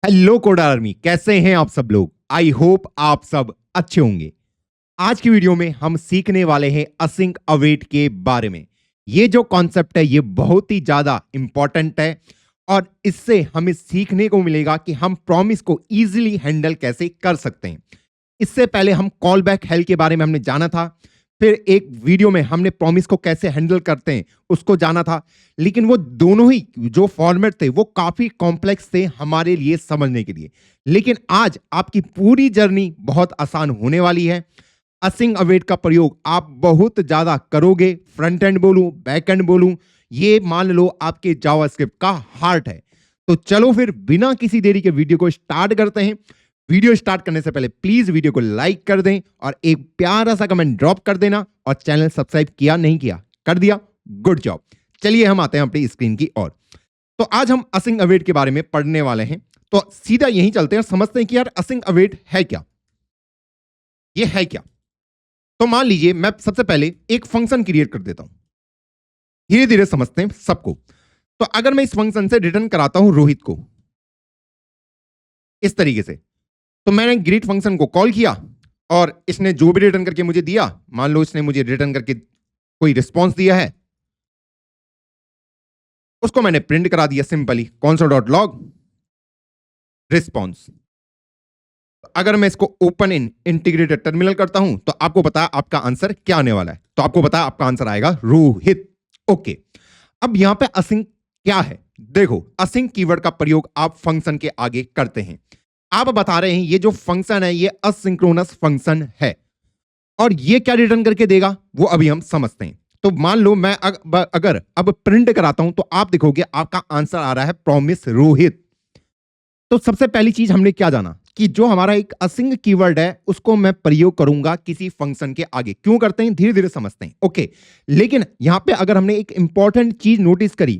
Hello code army, कैसे हैं आप सब लोग। आई होप आप सब अच्छे होंगे। आज की वीडियो में हम सीखने वाले हैं असिंक अवेट के बारे में। ये जो कॉन्सेप्ट है ये बहुत ही ज्यादा इंपॉर्टेंट है और इससे हमें सीखने को मिलेगा कि हम प्रॉमिस को इजीली हैंडल कैसे कर सकते हैं। इससे पहले हम कॉल बैक हेल के बारे में हमने जाना था, फिर एक वीडियो में हमने प्रॉमिस को कैसे हैंडल करते हैं उसको जाना था, लेकिन वो दोनों ही जो फॉर्मेट थे वो काफी कॉम्प्लेक्स थे हमारे लिए समझने के लिए। लेकिन आज आपकी पूरी जर्नी बहुत आसान होने वाली है। असिंक अवेट का प्रयोग आप बहुत ज्यादा करोगे। फ्रंट एंड बोलूं, बैक एंड बोलूं, ये मान लो आपके जावास्क्रिप्ट का हार्ट है। तो चलो फिर बिना किसी देरी के वीडियो को स्टार्ट करते हैं। वीडियो स्टार्ट करने से पहले प्लीज वीडियो को लाइक कर दें और एक प्यारा सा कमेंट ड्रॉप कर देना। और चैनल सब्सक्राइब किया नहीं किया, कर दिया, गुड जॉब। चलिए हम आते हैं अपनी स्क्रीन की ओर। तो आज हम असिंक अवेट के बारे में पढ़ने वाले हैं। तो सीधा यहीं चलते हैं और समझते हैं कि यार असिंक अवेट है क्या, ये है क्या। तो मान लीजिए मैं सबसे पहले एक फंक्शन क्रिएट कर देता हूं, धीरे धीरे समझते हैं सबको। तो अगर मैं इस फंक्शन से रिटर्न कराता हूं रोहित को इस तरीके से, तो मैंने ग्रीट फंक्शन को कॉल किया और इसने जो भी रिटर्न करके मुझे दिया, मान लो इसने मुझे रिटर्न करके कोई रिस्पॉन्स दिया है, उसको मैंने प्रिंट करा दिया सिंपली console.log रिस्पॉन्स। अगर मैं इसको ओपन इन इंटीग्रेटेड टर्मिनल करता हूं तो आपको पता है आपका आंसर क्या आने वाला है। तो आपको पता है आपका आंसर आएगा रोहित। ओके, अब यहां पे असिंक क्या है। देखो, असिंक कीवर्ड का प्रयोग आप फंक्शन के आगे करते हैं। आप बता रहे हैं ये जो फंक्शन है ये असिंक्रोनस फंक्शन है और ये क्या रिटर्न करके देगा वो अभी हम समझते हैं। तो मान लो मैं अगर अब प्रिंट कराता हूं तो आप देखोगे आपका आंसर आ रहा है प्रॉमिस रोहित। तो सबसे पहली चीज हमने क्या जाना कि जो हमारा एक असिंक कीवर्ड है उसको मैं प्रयोग करूंगा किसी फंक्शन के आगे। क्यों करते हैं धीरे धीरे समझते हैं। ओके, लेकिन यहां पे अगर हमने एक इंपॉर्टेंट चीज नोटिस करी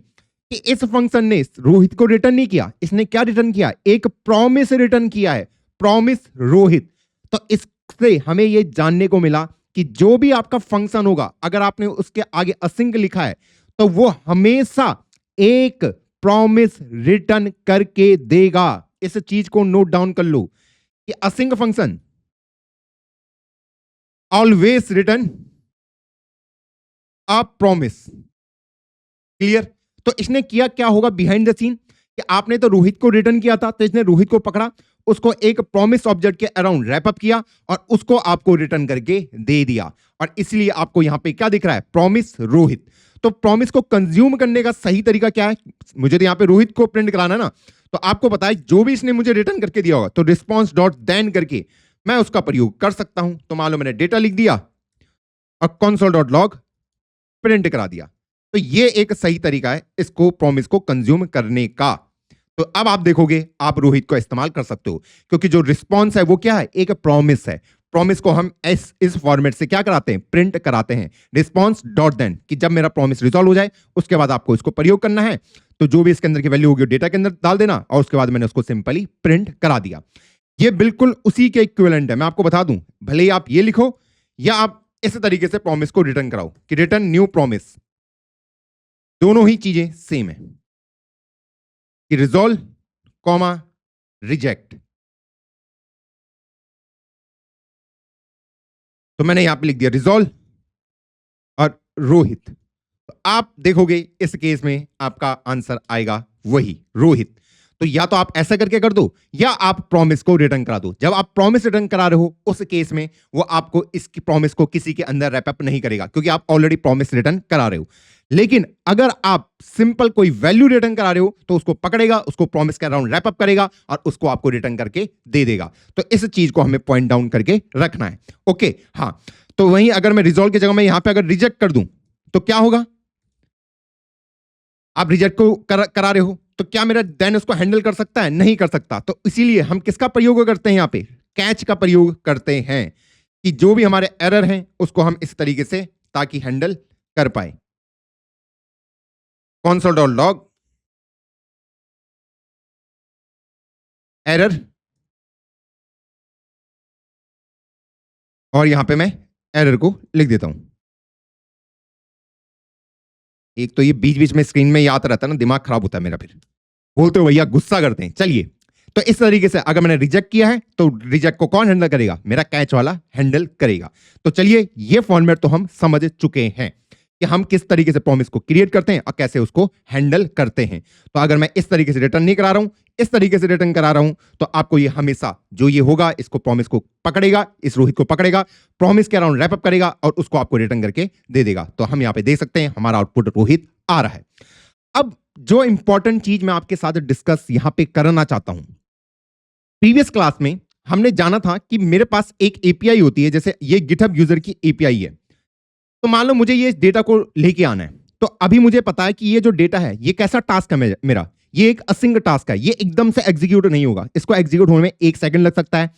कि इस फंक्शन ने रोहित को रिटर्न नहीं किया, इसने क्या रिटर्न किया, एक प्रॉमिस रिटर्न किया है, प्रॉमिस रोहित। तो इससे हमें यह जानने को मिला कि जो भी आपका फंक्शन होगा अगर आपने उसके आगे असिंक लिखा है तो वो हमेशा एक प्रॉमिस रिटर्न करके देगा। इस चीज को नोट डाउन कर लो कि async function always return a promise. Clear. तो इसने किया क्या होगा बिहाइंड द सीन कि आपने तो रोहित को रिटर्न किया था, तो इसने रोहित को पकड़ा, उसको एक प्रॉमिस ऑब्जेक्ट के अराउंड रैप अप किया और उसको आपको रिटर्न करके दे दिया। और इसलिए आपको यहां पे क्या दिख रहा है, प्रॉमिस रोहित। तो प्रॉमिस को कंज्यूम करने का सही तरीका क्या है, मुझे तो यहां पे रोहित को प्रिंट कराना है ना, तो आपको पता है जो भी इसने मुझे रिटर्न करके दिया होगा तो रिस्पॉन्स डॉट देन करके मैं उसका प्रयोग कर सकता हूं। तो मान लो मैंने डेटा लिख दिया और console.log प्रिंट करा दिया। तो ये एक सही तरीका है इसको प्रॉमिस को कंज्यूम करने का। तो अब आप देखोगे आप रोहित को इस्तेमाल कर सकते हो क्योंकि जो रिस्पॉन्स है वो क्या है, एक प्रॉमिस है। प्रॉमिस को हम इस फॉर्मेट से क्या कराते हैं, प्रिंट कराते हैं रिस्पॉन्स डॉट देन, कि जब मेरा प्रॉमिस रिजॉल्व हो जाए उसके बाद आपको इसको प्रयोग करना है। तो जो भी इसके अंदर की वैल्यू होगी डेटा के अंदर डाल देना और उसके बाद मैंने उसको सिंपली प्रिंट करा दिया। ये बिल्कुल उसी के इक्विवेलेंट है। मैं आपको बता दूं, भले ही आप ये लिखो या आप इस तरीके से प्रॉमिस को रिटर्न कराओ कि रिटर्न न्यू प्रॉमिस, दोनों ही चीजें सेम है कि रिजॉल्व कॉमा रिजेक्ट। तो मैंने यहां पे लिख दिया रिजॉल्व और रोहित। तो आप देखोगे इस केस में आपका आंसर आएगा वही रोहित। तो या तो आप ऐसा करके कर दो या आप प्रॉमिस को रिटर्न करा दो। जब आप प्रॉमिस रिटर्न करा रहे हो उस केस में वो आपको इसकी प्रॉमिस को किसी के अंदर रैप अप नहीं करेगा क्योंकि आप ऑलरेडी प्रॉमिस रिटर्न करा रहे हो। लेकिन अगर आप सिंपल कोई वैल्यू रिटर्न करा रहे हो तो उसको पकड़ेगा, उसको प्रॉमिस के अराउंड रैप अप करेगा और उसको आपको रिटर्न करके दे देगा। तो इस चीज को हमें पॉइंट डाउन करके रखना है। ओके, हाँ। तो वहीं अगर मैं रिजॉल्व की जगह में यहां पे अगर रिजेक्ट कर दूं तो क्या होगा, आप रिजेक्ट को करा रहे हो तो क्या मेरा देन उसको हैंडल कर सकता है, नहीं कर सकता। तो इसीलिए हम किसका प्रयोग करते हैं, यहां पे कैच का प्रयोग करते हैं कि जो भी हमारे एरर हैं उसको हम इस तरीके से ताकि हैंडल कर पाए। console.log एरर और यहां पे मैं एरर को लिख देता हूं। एक तो ये बीच बीच में स्क्रीन में याद रहता है ना, दिमाग खराब होता है मेरा, फिर बोलते हो भैया गुस्सा करते हैं। चलिए, तो इस तरीके से अगर मैंने रिजेक्ट किया है तो रिजेक्ट को कौन हैंडल करेगा? मेरा कैच वाला हैंडल करेगा। तो चलिए, ये फॉर्मेट तो हम समझ चुके हैं कि हम किस तरीके से प्रॉमिस को क्रिएट करते हैं और कैसे उसको हैंडल करते हैं। तो अगर मैं इस तरीके से रिटर्न नहीं करा रहा हूं, इस तरीके से रिटर्न करा रहा हूं, तो आपको ये हमेशा जो ये होगा, इसको प्रॉमिस को पकड़ेगा, इस रोहित को पकड़ेगा, प्रॉमिस के अराउंड रैप अप करेगा और उसको आपको रिटर्न करके दे देगा। तो हम यहां पे देख सकते हैं हमारा आउटपुट रोहित आ रहा है। अब जो इंपॉर्टेंट चीज मैं आपके साथ डिस्कस यहां पे करना चाहता हूं, प्रीवियस क्लास में हमने जाना था कि मेरे पास एक एपीआई होती है, जैसे ये गिटहब यूजर की एपीआई है। तो मान लो मुझे ये डेटा को लेके आना है, तो अभी मुझे पता है कि ये जो डेटा है ये कैसा टास्क है मेरा, ये एक असिंक टास्क है, ये एकदम से एग्जीक्यूट नहीं होगा। इसको एग्जीक्यूट होने में 1 सेकंड लग सकता है,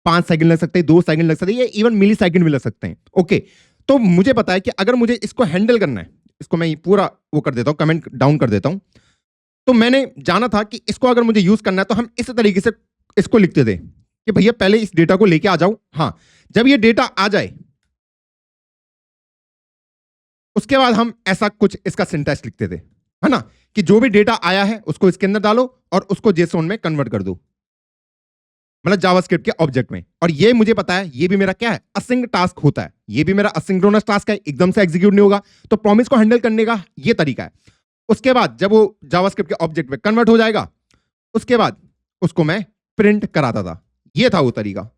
5 सेकंड लग सकते हैं, 2 सेकंड लग सकते हैं, ये इवन मिली सेकंड भी लग सकते हैं। ओके, तो मुझे पता है कि अगर मुझे इसको हैंडल करना है, इसको मैं पूरा वो कर देता हूं, कमेंट डाउन कर देता हूं। तो मैंने जाना था कि इसको अगर मुझे यूज करना है तो हम इस तरीके से इसको लिखते थे कि भैया पहले इस डेटा को लेके आ जाओ। हां, जब ये डेटा आ जाए उसके बाद हम ऐसा कुछ इसका सिंटैक्स लिखते थे, है ना, कि जो भी डेटा आया है उसको इसके अंदर डालो और उसको जेसोन में कन्वर्ट कर दो, मतलब जावास्क्रिप्ट के ऑब्जेक्ट में। और ये मुझे पता है ये भी मेरा क्या है, असिंक टास्क होता है, ये भी मेरा असिंक्रोनस टास्क है, एकदम से एग्जीक्यूट नहीं होगा। तो प्रॉमिस को हैंडल करने का ये तरीका है। उसके बाद जब वो जावास्क्रिप्ट के ऑब्जेक्ट में कन्वर्ट हो जाएगा, उसके बाद उसको मैं प्रिंट कराता था। ये था वो तरीका,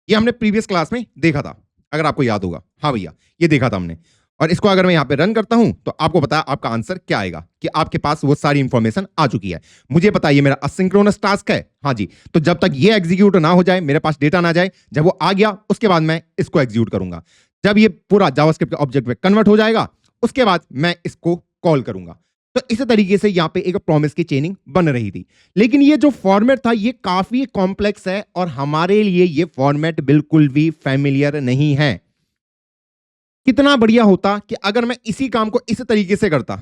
ये हमने प्रीवियस क्लास में देखा था, अगर आपको याद होगा। हाँ भैया, ये देखा था हमने। और इसको अगर मैं यहां पे रन करता हूं तो आपको पता है आपका आंसर क्या आएगा, कि आपके पास वो सारी इंफॉर्मेशन आ चुकी है। मुझे पता है ये मेरा असिंक्रोनस टास्क है। हाँ जी, तो जब तक ये एग्जीक्यूट ना हो जाए, मेरे पास डेटा ना जाए, जब वो आ गया उसके बाद मैं इसको एग्जीक्यूट करूंगा। जब ये पूरा जावास्क्रिप्ट के ऑब्जेक्ट में कन्वर्ट हो जाएगा उसके बाद मैं इसको कॉल करूंगा। तो इस तरीके से यहां पे एक प्रॉमिस की चेनिंग बन रही थी। लेकिन ये जो फॉर्मेट था ये काफी कॉम्प्लेक्स है और हमारे लिए ये फॉर्मेट बिल्कुल भी फैमिलियर नहीं है। कितना बढ़िया होता कि अगर मैं इसी काम को इस तरीके से करता,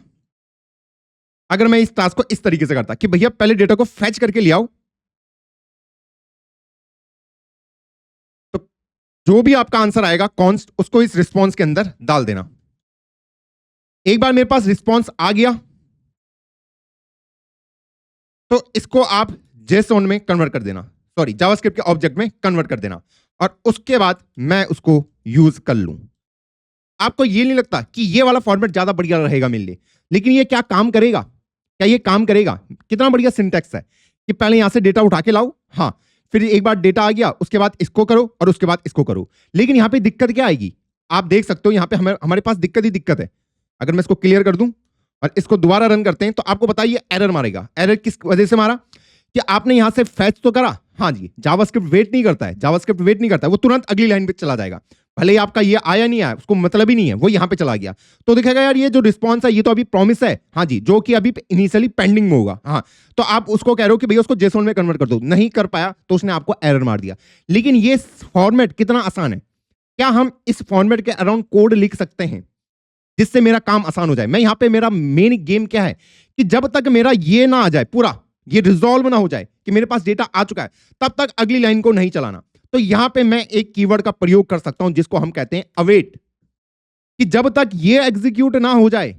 अगर मैं इस टास्क को इस तरीके से करता कि भैया पहले डेटा को फैच करके ले आओ, तो जो भी आपका आंसर आएगा कॉन्स्ट उसको इस रिस्पॉन्स के अंदर डाल देना। एक बार मेरे पास रिस्पॉन्स आ गया तो इसको आप जेसोन में कन्वर्ट कर देना, सॉरी जावास्क्रिप्ट के ऑब्जेक्ट में कन्वर्ट कर देना, और उसके बाद मैं उसको यूज कर लूं। आपको ये नहीं लगता कि ये वाला फॉर्मेट ज्यादा बढ़िया रहेगा मेरे लिए? लेकिन ये क्या काम करेगा? क्या ये काम करेगा? कितना बढ़िया सिंटैक्स है कि पहले यहां से डेटा उठा के लाओ, हाँ, फिर एक बार डेटा आ गया उसके बाद इसको करो और उसके बाद इसको करो। लेकिन यहां पे दिक्कत क्या आएगी? आप देख सकते हो यहां पे हमारे पास दिक्कत ही दिक्कत है। अगर मैं इसको क्लियर कर दूं और इसको दोबारा रन करते हैं तो आपको बताइए एरर मारेगा। एरर किस वजह से मारा? कि आपने यहां से फैच तो करा, हाँ जी, जावास्क्रिप्ट वेट नहीं करता है, जावास्क्रिप्ट वेट नहीं करता है, वो तुरंत अगली लाइन पे चला जाएगा। भले ही आपका ये आया नहीं आया, उसको मतलब ही नहीं है, वो यहां पे चला गया। तो दिखेगा यार ये जो रिस्पॉन्स है ये तो अभी प्रॉमिस है, हाँ जी, जो कि अभी इनिशियली पेंडिंग में होगा। हाँ, तो आप उसको कह रहे हो कि भैया उसको जेसोन में कन्वर्ट कर दो, नहीं कर पाया तो उसने आपको एरर मार दिया। लेकिन ये फॉर्मेट कितना आसान है, क्या हम इस फॉर्मेट के अराउंड कोड लिख सकते हैं जिससे मेरा काम आसान हो जाए? मैं यहां पे मेरा मेन गेम क्या है कि जब तक मेरा ये ना आ जाए, पूरा ये रिजॉल्व ना हो जाए कि मेरे पास डेटा आ चुका है, तब तक अगली लाइन को नहीं चलाना। तो यहां पे मैं एक कीवर्ड का प्रयोग कर सकता हूं जिसको हम कहते हैं अवेट, कि जब तक ये एग्जीक्यूट ना हो जाए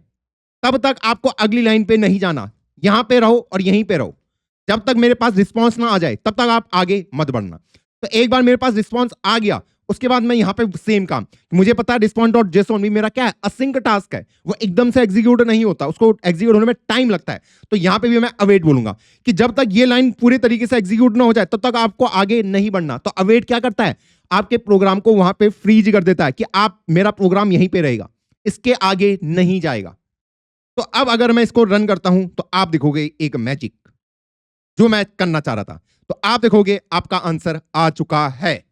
तब तक आपको अगली लाइन पे नहीं जाना, यहां पे रहो और यहीं पे रहो। जब तक मेरे पास रिस्पॉन्स ना आ जाए तब तक आप आगे मत बढ़ना। तो एक बार मेरे पास रिस्पॉन्स आ गया उसके बाद मैं यहां पे सेम काम, मुझे पता है रिस्पॉन्स.json भी मेरा क्या है, असिंक टास्क है, वो एकदम से एग्जीक्यूट नहीं होता, उसको एग्जीक्यूट होने में टाइम लगता है। तो यहां पे भी मैं अवेट बोलूंगा कि जब तक ये लाइन पूरे तरीके से एग्जीक्यूट ना हो जाए तब तक आपको आगे नहीं बढ़ना। तो अवेट क्या करता है, आपके प्रोग्राम को वहां पे फ्रीज कर देता है कि आप, मेरा प्रोग्राम यहीं पे रहेगा, इसके आगे नहीं जाएगा। तो अब अगर मैं इसको रन करता हूं तो आप देखोगे एक मैजिक जो मैं करना चाह रहा था। तो आप देखोगे आपका आंसर आ चुका है,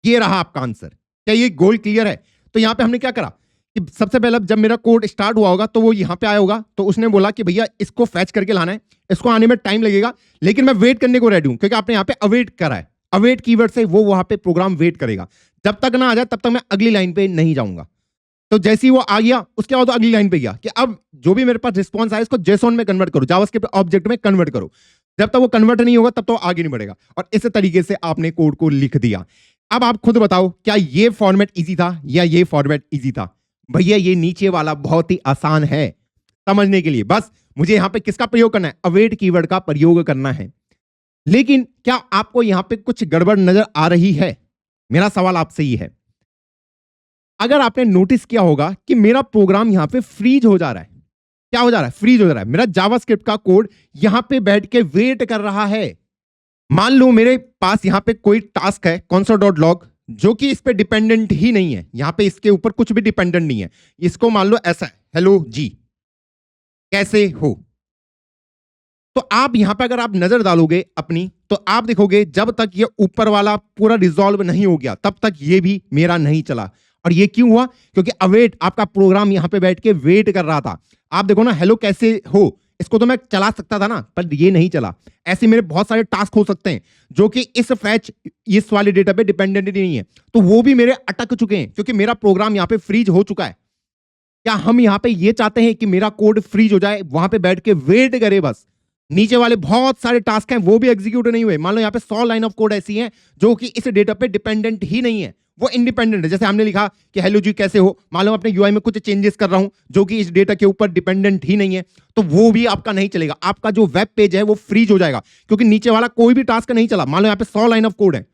ये रहा आपका आंसर। क्या ये गोल क्लियर है? तो यहां पे हमने क्या करा कि सबसे पहले जब मेरा कोड स्टार्ट हुआ होगा तो वो यहां पे आया होगा, तो उसने बोला कि भैया इसको फैच करके लाना है, इसको आने में टाइम लगेगा, लेकिन मैं वेट करने को रेडी हूं क्योंकि आपने यहां पे अवेट करा है। अवेट कीवर्ड से वो वहां पे प्रोग्राम वेट करेगा, जब तक ना आ जाए तब तक मैं अगली लाइन पे नहीं जाऊंगा। तो जैसे ही वो आ गया उसके बाद अगली लाइन पे गया कि अब जो भी मेरे पास रिस्पॉन्स आया इसको जेसोन में कन्वर्ट करो, जावास्क्रिप्ट ऑब्जेक्ट में कन्वर्ट करो। जब तक वो कन्वर्ट नहीं होगा तब तो आगे नहीं बढ़ेगा। और इस तरीके से आपने कोड को लिख दिया। अब आप खुद बताओ क्या ये फॉर्मेट इजी था या ये फॉर्मेट इजी था? भैया ये नीचे वाला बहुत ही आसान है समझने के लिए, बस मुझे यहां पे किसका प्रयोग करना है, अवेट कीवर्ड का प्रयोग करना है। लेकिन क्या आपको यहां पे कुछ गड़बड़ नजर आ रही है? मेरा सवाल आपसे ही है। अगर आपने नोटिस किया होगा कि मेरा प्रोग्राम यहां पे फ्रीज हो जा रहा है। क्या हो जा रहा है? फ्रीज हो जा रहा है। मेरा जावास्क्रिप्ट का कोड यहां पे बैठ के वेट कर रहा है। मान लो मेरे पास यहां पे कोई टास्क है console.log, जो कि इस पे डिपेंडेंट ही नहीं है। यहां पे इसके ऊपर कुछ भी डिपेंडेंट नहीं है। इसको मान लो ऐसा है, हेलो जी कैसे हो। तो आप यहां पे अगर आप नजर डालोगे अपनी, तो आप देखोगे जब तक ये ऊपर वाला पूरा रिजॉल्व नहीं हो गया तब तक ये भी मेरा नहीं चला। और ये क्यों हुआ? क्योंकि अवेट आपका प्रोग्राम यहां पे बैठ के वेट कर रहा था। आप देखो ना, हेलो कैसे हो, इसको तो मैं चला सकता था ना, पर ये नहीं चला। ऐसे मेरे बहुत सारे टास्क हो सकते हैं जो कि इस फैच इस वाले डेटा पे डिपेंडेंट नहीं है, तो वो भी मेरे अटक चुके हैं क्योंकि मेरा प्रोग्राम यहां पे फ्रीज हो चुका है। क्या हम यहां पे ये चाहते हैं कि मेरा कोड फ्रीज हो जाए, वहां पे बैठ के वेट करे बस? नीचे वाले बहुत सारे टास्क हैं वो भी एग्जीक्यूट नहीं हुए। मान लो यहाँ पे 100 लाइन ऑफ कोड ऐसी हैं जो कि इस डेटा पे डिपेंडेंट ही नहीं है, वो इंडिपेंडेंट है। जैसे हमने लिखा कि हेलो जी कैसे हो, मान लो अपने यूआई में कुछ चेंजेस कर रहा हूं जो कि इस डेटा के ऊपर डिपेंडेंट ही नहीं है, तो वो भी आपका नहीं चलेगा। आपका जो वेब पेज है वो फ्रीज हो जाएगा क्योंकि नीचे वाला कोई भी टास्क नहीं चला। मान लो यहाँ पे 100 लाइन ऑफ कोड है।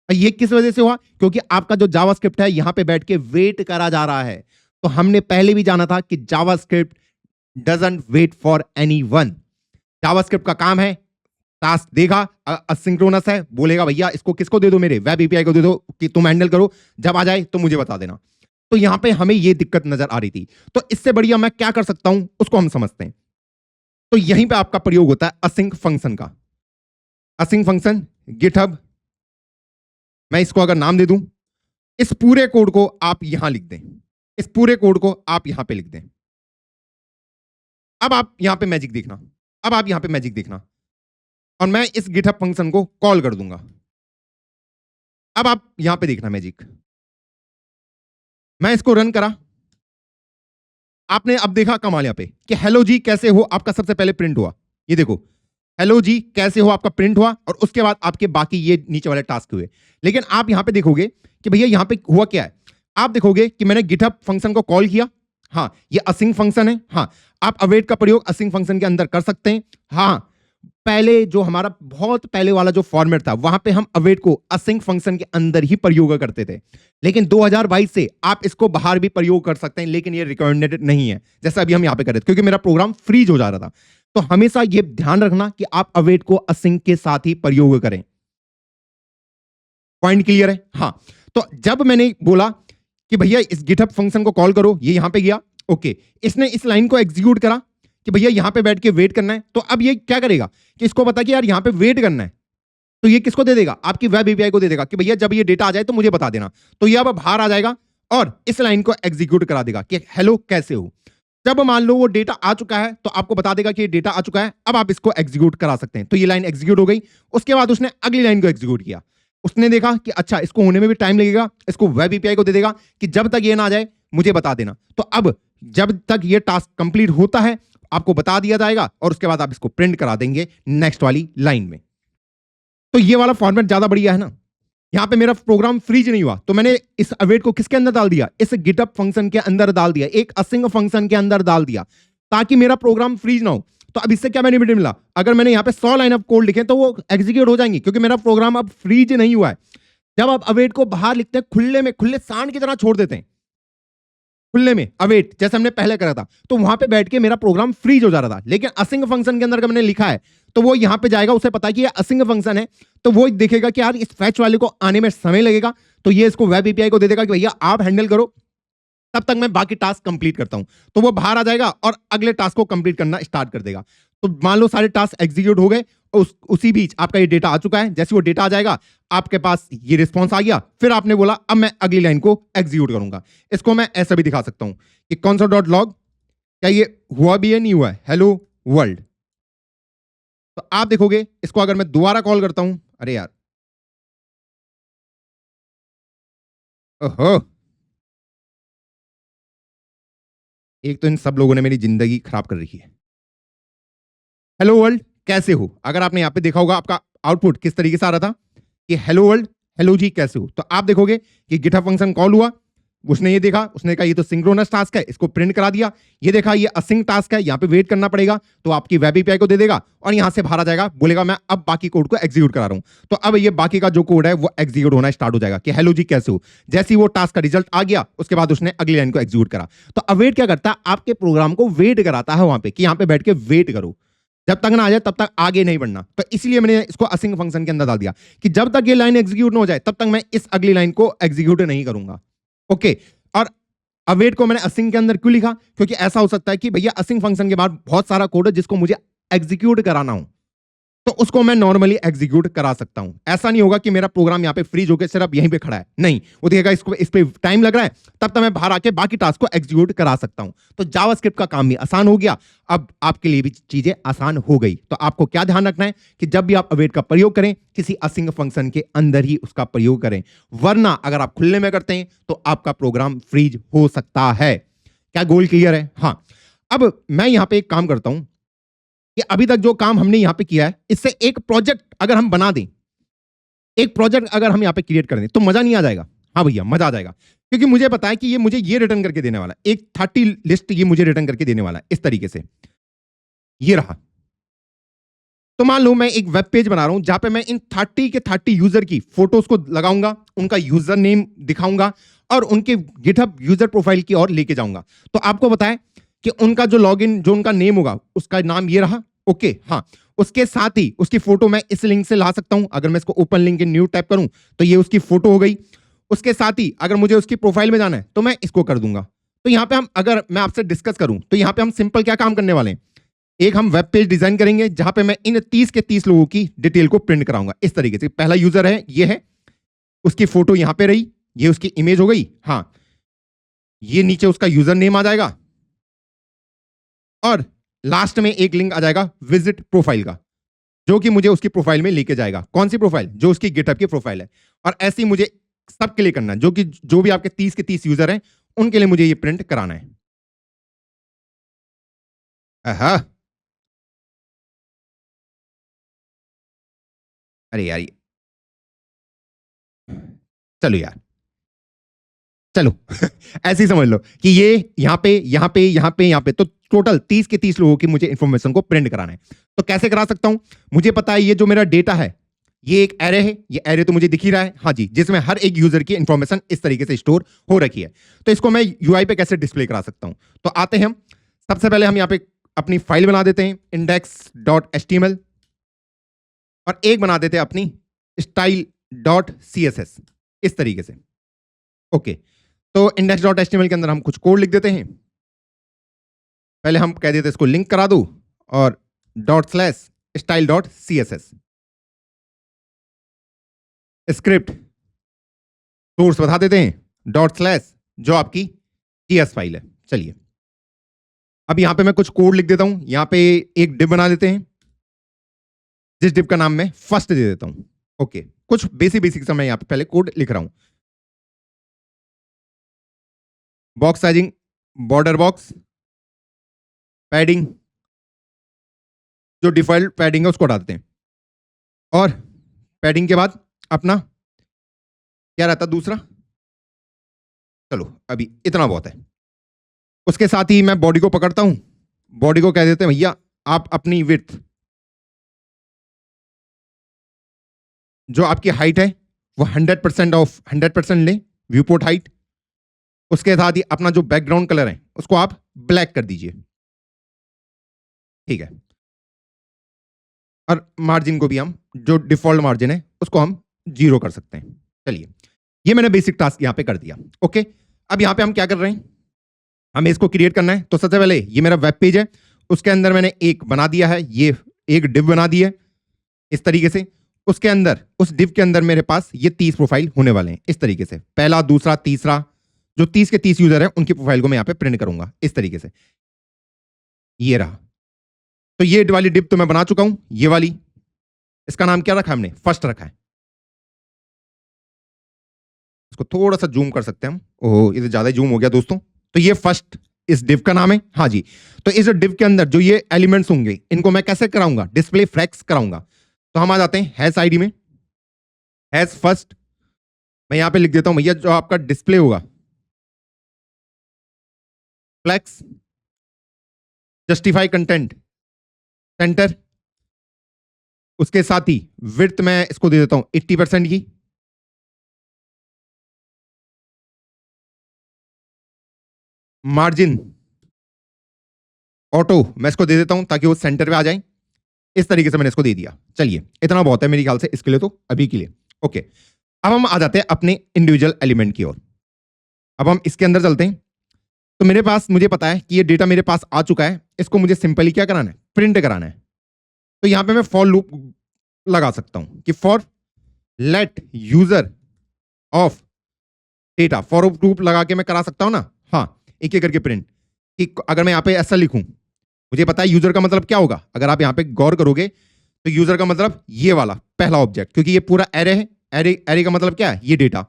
ये किस वजह से हुआ? क्योंकि आपका जो जावास्क्रिप्ट है यहां पे बैठ के वेट करा जा रहा है। तो हमने पहले भी जाना था कि JavaScript doesn't wait for anyone. JavaScript का काम है, टास्क देगा, असिंक्रोनस है, बोलेगा भैया इसको किसको दे दो, मेरे वेब एपीआई को दे दो कि तुम हैंडल करो, जब आ जाए तो मुझे बता देना। तो यहां पे हमें ये दिक्कत नजर आ रही थी। तो इससे बढ़िया मैं क्या कर सकता हूं उसको हम समझते हैं। तो यहीं पे आपका प्रयोग होता है असिंक फंक्शन का। असिंक फंक्शन गिटहब, मैं इसको अगर नाम दे दूं, इस पूरे कोड को आप यहां लिख दें, इस पूरे कोड को आप यहां पे लिख दें। अब आप यहां पे मैजिक देखना, अब आप यहां पे मैजिक देखना, और मैं इस गिटहब फंक्शन को कॉल कर दूंगा। अब आप यहां पे देखना मैजिक, मैं इसको रन करा, आपने अब देखा कमाल यहां पे कि हेलो जी कैसे हो आपका सबसे पहले प्रिंट हुआ। ये देखो, हेलो जी कैसे हो आपका प्रिंट हुआ, और उसके बाद आपके बाकी ये नीचे वाले टास्क हुए। लेकिन आप यहां पे देखोगे कि भैया यहां पे हुआ क्या है। आप देखोगे कि मैंने गिटहब फंक्शन को कॉल किया, हाँ ये असिंक फंक्शन है, हाँ आप अवेट का प्रयोग असिंक फंक्शन के अंदर कर सकते हैं। हाँ, पहले जो हमारा बहुत पहले वाला जो फॉर्मेट था वहां पे हम अवेट को असिंक फंक्शन के अंदर ही प्रयोग करते थे, लेकिन 2022 से आप इसको बाहर भी प्रयोग कर सकते हैं, लेकिन ये रिकमेंडेड नहीं है जैसा अभी हम यहां पे कर रहे थे, क्योंकि मेरा प्रोग्राम फ्रीज हो जा रहा था। तो हमेशा ये ध्यान रखना कि आप अवेट को असिंक के साथ ही प्रयोग करें। पॉइंट क्लियर है? हाँ, तो जब मैंने बोला कि भैया इस गिटहब फंक्शन को कॉल करो, ये यहां पे गया, ओके, इसने इस लाइन को एग्जीक्यूट करा कि भैया यहां पे बैठ के वेट करना है। तो अब ये क्या करेगा कि इसको पता कि यार यहां पे वेट करना है, तो ये किसको दे देगा? आपकी वेब एपीआई को दे देगा कि भैया जब ये डेटा आ जाए तो मुझे बता देना। तो ये अब बाहर आ जाएगा और इस लाइन को एग्जीक्यूट करा देगा कि हेलो कैसे हो। जब मान लो वो डेटा आ चुका है तो आपको बता देगा कि ये डेटा आ चुका है, अब आप इसको एग्जीक्यूट करा सकते हैं। तो ये लाइन एग्जीक्यूट हो गई। उसके बाद उसने अगली लाइन को एग्जीक्यूट किया, उसने देखा कि अच्छा इसको होने में भी टाइम लगेगा, इसको वेब एपीआई को दे देगा कि जब तक ये ना आ जाए मुझे बता देना। तो अब जब तक ये टास्क कंप्लीट होता है आपको बता दिया जाएगा और उसके बाद आप इसको प्रिंट करा देंगे नेक्स्ट वाली लाइन में। तो ये वाला फॉर्मेट ज्यादा बढ़िया है ना। यहां पे मेरा प्रोग्राम फ्रीज नहीं हुआ, तो मैंने इस अवेट को किसके अंदर डाल दिया? इस गिटहब फंक्शन के अंदर डाल दिया, एक असिंक फंक्शन के अंदर डाल दिया, ताकि मेरा प्रोग्राम फ्रीज ना हो। तो अब इससे क्या बेनिफिट मिला? अगर मैंने यहां पे 100 लाइन ऑफ कोड लिखे तो वो एग्जीक्यूट हो जाएंगे क्योंकि मेरा प्रोग्राम अब फ्रीज नहीं हुआ है। जब आप अवेट को बाहर लिखते हैं, खुले में, खुले सांड की तरह छोड़ देते हैं, खुले में अवेट जैसे हमने पहले करा था, तो वहां पे बैठ के मेरा प्रोग्राम फ्रीज हो जा रहा था। लेकिन असिंक फंक्शन के अंदर अगर मैंने लिखा है तो वो यहां पे जाएगा, उसे पता है कि ये असिंक फंक्शन है, तो वो देखेगा कि यार इस फैच वाले को आने में समय लगेगा, तो ये इसको वेब एपीआई को दे देगा कि भैया आप हैंडल करो, तब तक मैं बाकी टास्क कंप्लीट करता हूं। तो वो बाहर आ जाएगा और अगले टास्क को कंप्लीट करना स्टार्ट कर देगा। तो मान लो सारे टास्क एग्जीक्यूट हो गए, उसी बीच आपका ये डेटा आ चुका है। जैसे वो डेटा आ जाएगा आपके पास ये रिस्पॉन्स आ गया, फिर आपने बोला अब मैं अगली लाइन को एग्जीक्यूट करूंगा। इसको मैं ऐसा भी दिखा सकता हूं कि console.log, क्या ये हुआ भी है नहीं हुआ है, हेलो वर्ल्ड। तो आप देखोगे इसको अगर मैं दोबारा कॉल करता हूं, अरे यार ओहो, एक तो इन सब लोगों ने मेरी जिंदगी खराब कर रखी है। हेलो वर्ल्ड कैसे हो, अगर आपने यहां पे देखा होगा आपका आउटपुट किस तरीके से आ रहा था कि हेलो वर्ल्ड, हेलो जी कैसे हो। तो आप देखोगे कि गिटहब फंक्शन कॉल हुआ, उसने ये देखा, उसने कहा ये तो सिंक्रोनस टास्क है, इसको प्रिंट करा दिया। ये देखा ये असिंक टास्क है, यहाँ पे वेट करना पड़ेगा, तो आपकी वेब एपीआई को दे देगा और यहाँ से बाहर आ जाएगा, बोलेगा मैं अब बाकी कोड को एग्जीक्यूट करा रहा हूँ। तो अब ये बाकी का जो कोड है वो एग्जीक्यूट होना स्टार्ट हो जाएगा कि हेलो जी कैसे हो। जैसे ही वो टास्क का रिजल्ट आ गया उसके बाद उसने अगली लाइन को एग्जीक्यूट करा। तो अवेट क्या करता है, आपके प्रोग्राम को वेट कराता है वहां पे कि यहाँ पे बैठ के वेट करो, जब तक ना आ जाए तब तक आगे नहीं बढ़ना। तो इसलिए मैंने इसको असिंक फंक्शन के अंदर डाल दिया कि जब तक ये लाइन एग्जीक्यूट ना हो जाए तब तक मैं इस अगली लाइन को एग्जीक्यूट नहीं करूंगा। ओके, और अवेट को मैंने असिंक के अंदर क्यों लिखा, क्योंकि ऐसा हो सकता है कि भैया असिंक फंक्शन के बाद बहुत सारा कोड है जिसको मुझे एग्जीक्यूट कराना हो, तो उसको मैं नॉर्मली एग्जीक्यूट करा सकता हूं। ऐसा नहीं होगा कि मेरा प्रोग्राम यहां पे फ्रीज होकर सिर्फ यहीं पे खड़ा है, नहीं, वो देखेगा इसको इस पे टाइम लग रहा है, तब तक मैं बाहर आके बाकी टास्क को एग्जीक्यूट करा सकता हूं। तो जावास्क्रिप्ट का काम भी आसान हो गया, अब आपके लिए भी चीजें आसान हो गई। तो आपको क्या ध्यान रखना है कि जब भी आप अवेट का प्रयोग करें किसी असिंक फंक्शन के अंदर ही उसका प्रयोग करें, वरना अगर आप खुले में करते हैं तो आपका प्रोग्राम फ्रीज हो सकता है। क्या गोल क्लियर है? हाँ, अब मैं यहां पे एक काम करता हूं कि अभी तक जो काम हमने यहां पे किया है इससे एक प्रोजेक्ट अगर हम बना दें, एक प्रोजेक्ट अगर हम यहां पे क्रिएट कर दें तो मजा नहीं आ जाएगा? हाँ भैया मजा आ जाएगा, क्योंकि मुझे पता है कि ये मुझे ये रिटर्न करके देने वाला है, एक 30 लिस्ट ये मुझे रिटर्न करके देने वाला है इस तरीके से, ये रहा। तो मान लो मैं एक वेब पेज बना रहा हूं जहां पे मैं इन 30 के 30 यूजर की फोटोज को लगाऊंगा, उनका यूजर नेम दिखाऊंगा और उनके गिटहब यूजर प्रोफाइल की ओर लेके जाऊंगा। तो आपको बताएं कि उनका जो लॉगिन, जो उनका नेम होगा उसका नाम ये रहा। ओके, हाँ, उसके साथ ही उसकी फोटो मैं इस लिंक से ला सकता हूं। अगर मैं इसको open link in new type करूं तो ये उसकी फोटो हो गई। उसके साथ ही अगर मुझे उसकी प्रोफाइल में जाना है तो मैं इसको कर दूंगा। तो यहां पे हम, अगर मैं आपसे डिस्कस करूं तो यहां पे हम सिंपल क्या काम करने वाले हैं, एक हम वेब पेज डिजाइन करेंगे जहां पे मैं इन 30 के 30 लोगों की डिटेल को प्रिंट कराऊंगा इस तरीके से। पहला यूजर है, ये है, उसकी फोटो यहां पे रही, ये उसकी इमेज हो गई, हाँ, ये नीचे उसका यूजर नेम आ जाएगा और लास्ट में एक लिंक आ जाएगा विजिट प्रोफाइल का, जो कि मुझे उसकी प्रोफाइल में लेके जाएगा। कौन सी प्रोफाइल? जो उसकी गिटहब की प्रोफाइल है। और ऐसे ही मुझे सबके लिए करना है, जो भी आपके 30 के 30 यूजर हैं उनके लिए मुझे ये प्रिंट कराना है। आहा, अरे यार चलो यार, चलो ऐसे ही समझ लो कि ये यहां पे यहां पे यहां पे यहां पे, तो टोटल 30 के 30 लोगों की मुझे इंफॉर्मेशन को प्रिंट कराना है। तो कैसे करा सकता हूं? मुझे पता है ये जो मेरा डेटा है ये एक एरे है, ये एरे तो मुझे दिख ही रहा है, हाँ जी, जिसमें हर एक यूजर की इंफॉर्मेशन इस तरीके से स्टोर हो रखी है। तो इसको मैं यूआई पे कैसे डिस्प्ले करा सकता हूं? तो आते हैं हम, सबसे पहले हम यहां पे अपनी फाइल बना देते हैं index.html और एक बना देते हैं अपनी style.css इस तरीके से। ओके, तो index.html के अंदर हम कुछ कोड लिख देते हैं। पहले हम कह देते हैं इसको लिंक करा दो और ./style.css स्क्रिप्ट सोर्स बता देते हैं / जो आपकी ts फाइल है। चलिए अब यहां पे मैं कुछ कोड लिख देता हूं, यहां पे एक डिव बना देते हैं जिस डिव का नाम मैं फर्स्ट दे देता हूं। ओके, कुछ बेसिक सा मैं यहां पे पहले कोड लिख रहा हूं। Box sizing, border box, padding, जो डिफॉल्ट पैडिंग है उसको हटा देते हैं और पैडिंग के बाद अपना क्या रहता दूसरा, चलो अभी इतना बहुत है। उसके साथ ही मैं बॉडी को पकड़ता हूं, बॉडी को कह देते हैं भैया आप अपनी विड्थ, जो आपकी हाइट है वो 100% ऑफ 100% लें, व्यूपोर्ट हाइट। उसके साथ ही अपना जो बैकग्राउंड कलर है उसको आप ब्लैक कर दीजिए, ठीक है। और मार्जिन को भी हम, जो डिफॉल्ट मार्जिन है उसको हम 0 कर सकते हैं। चलिए, ये मैंने बेसिक टास्क यहां पे कर दिया। ओके, अब यहां पे हम क्या कर रहे हैं, हमें इसको क्रिएट करना है। तो सबसे पहले ये मेरा वेब पेज है, उसके अंदर मैंने एक बना दिया है, ये एक डिव बना दी है इस तरीके से। उसके अंदर, उस डिव के अंदर मेरे पास ये 30 प्रोफाइल होने वाले हैं इस तरीके से, पहला, दूसरा, तीसरा, जो 30 के 30 यूजर हैं उनकी प्रोफाइल को मैं यहां पे प्रिंट करूंगा इस तरीके से। ये रहा, तो ये वाली डिव तो मैं बना चुका हूं, ये वाली, इसका नाम क्या रखा है हमने? फर्स्ट रखा है। इसको थोड़ा सा जूम कर सकते हैं हम, ओहो ये तो ज्यादा जूम हो गया दोस्तों। तो ये फर्स्ट इस डिव का नाम है, हाँ जी। तो इस डिव के अंदर जो ये एलिमेंट्स होंगे इनको मैं कैसे कराऊंगा? डिस्प्ले फ्लेक्स कराऊंगा। तो हम आ जाते हैं हैश आईडी में, हैश फर्स्ट, मैं यहां पे लिख देता हूं भैया जो आपका डिस्प्ले होगा फ्लेक्स, जस्टिफाई कंटेंट, सेंटर, उसके साथ ही विड्थ मैं इसको दे देता हूं 80% की, मार्जिन ऑटो मैं इसको दे देता हूं ताकि वो सेंटर पे आ जाए। इस तरीके से मैंने इसको दे दिया। चलिए इतना बहुत है मेरे ख्याल से इसके लिए, तो अभी के लिए ओके। अब हम आ जाते हैं अपने इंडिविजुअल एलिमेंट की ओर। अब हम इसके अंदर चलते हैं। तो मेरे पास, मुझे पता है कि ये डेटा मेरे पास आ चुका है, इसको मुझे सिंपली क्या कराना है, प्रिंट कराना है। तो यहां पे मैं फॉर लूप लगा सकता हूं कि for let user of data, for loop लगा के मैं करा सकता हूं ना। हाँ, एक एक करके प्रिंट। कि अगर मैं यहां पे ऐसा लिखूं, मुझे पता है यूजर का मतलब क्या होगा। अगर आप यहां पे गौर करोगे तो यूजर का मतलब ये वाला पहला ऑब्जेक्ट, क्योंकि ये पूरा एरे है। एरे का मतलब क्या है, ये डेटा।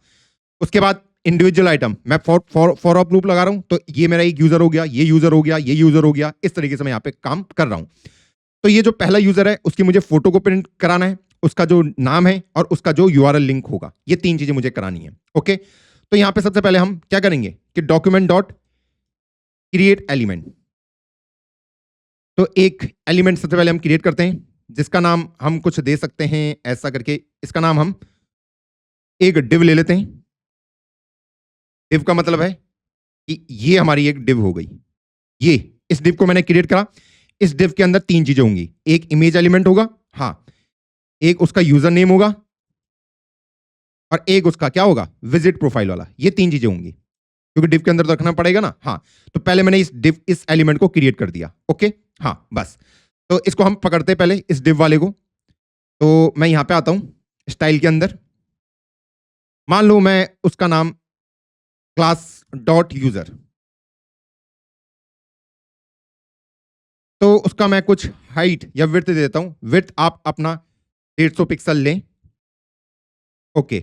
उसके बाद इंडिविजुअल आइटम, मैं फॉर ऑफ लूप लगा रहा हूं, तो ये मेरा एक यूजर हो गया, ये यूजर हो गया, ये यूजर हो गया। इस तरीके से मैं यहां पे काम कर रहा हूं। तो ये जो पहला यूजर है उसकी मुझे फोटो को प्रिंट कराना है, उसका जो नाम है और उसका जो यूआरएल लिंक होगा, ये तीन चीजें मुझे करानी है। ओके, तो यहां पे सबसे पहले हम क्या करेंगे कि डॉक्यूमेंट डॉट क्रिएट एलिमेंट। तो एक एलिमेंट सबसे पहले हम क्रिएट करते हैं, जिसका नाम हम कुछ दे सकते हैं ऐसा करके। इसका नाम हम एक डिव ले लेते हैं। डिव का मतलब है कि ये हमारी एक डिव हो गई। ये इस डिव को मैंने क्रिएट करा। इस डिव के अंदर तीन चीजें होंगी, एक इमेज एलिमेंट होगा, हाँ, एक उसका यूजर नेम होगा, और एक उसका क्या होगा, विजिट प्रोफाइल वाला। ये तीन चीजें होंगी, क्योंकि डिव के अंदर तो रखना पड़ेगा ना। हाँ, तो पहले मैंने इस एलिमेंट को क्रिएट कर दिया। ओके, हाँ, बस। तो इसको हम पकड़ते हैं पहले इस डिव वाले को। तो मैं यहां पे आता हूं स्टाइल के अंदर। मान लो मैं उसका नाम क्लास डॉट यूजर, तो उसका मैं कुछ हाइट या विड्थ दे देता हूं। विड्थ आप अपना 150 पिक्सल लें। ओके,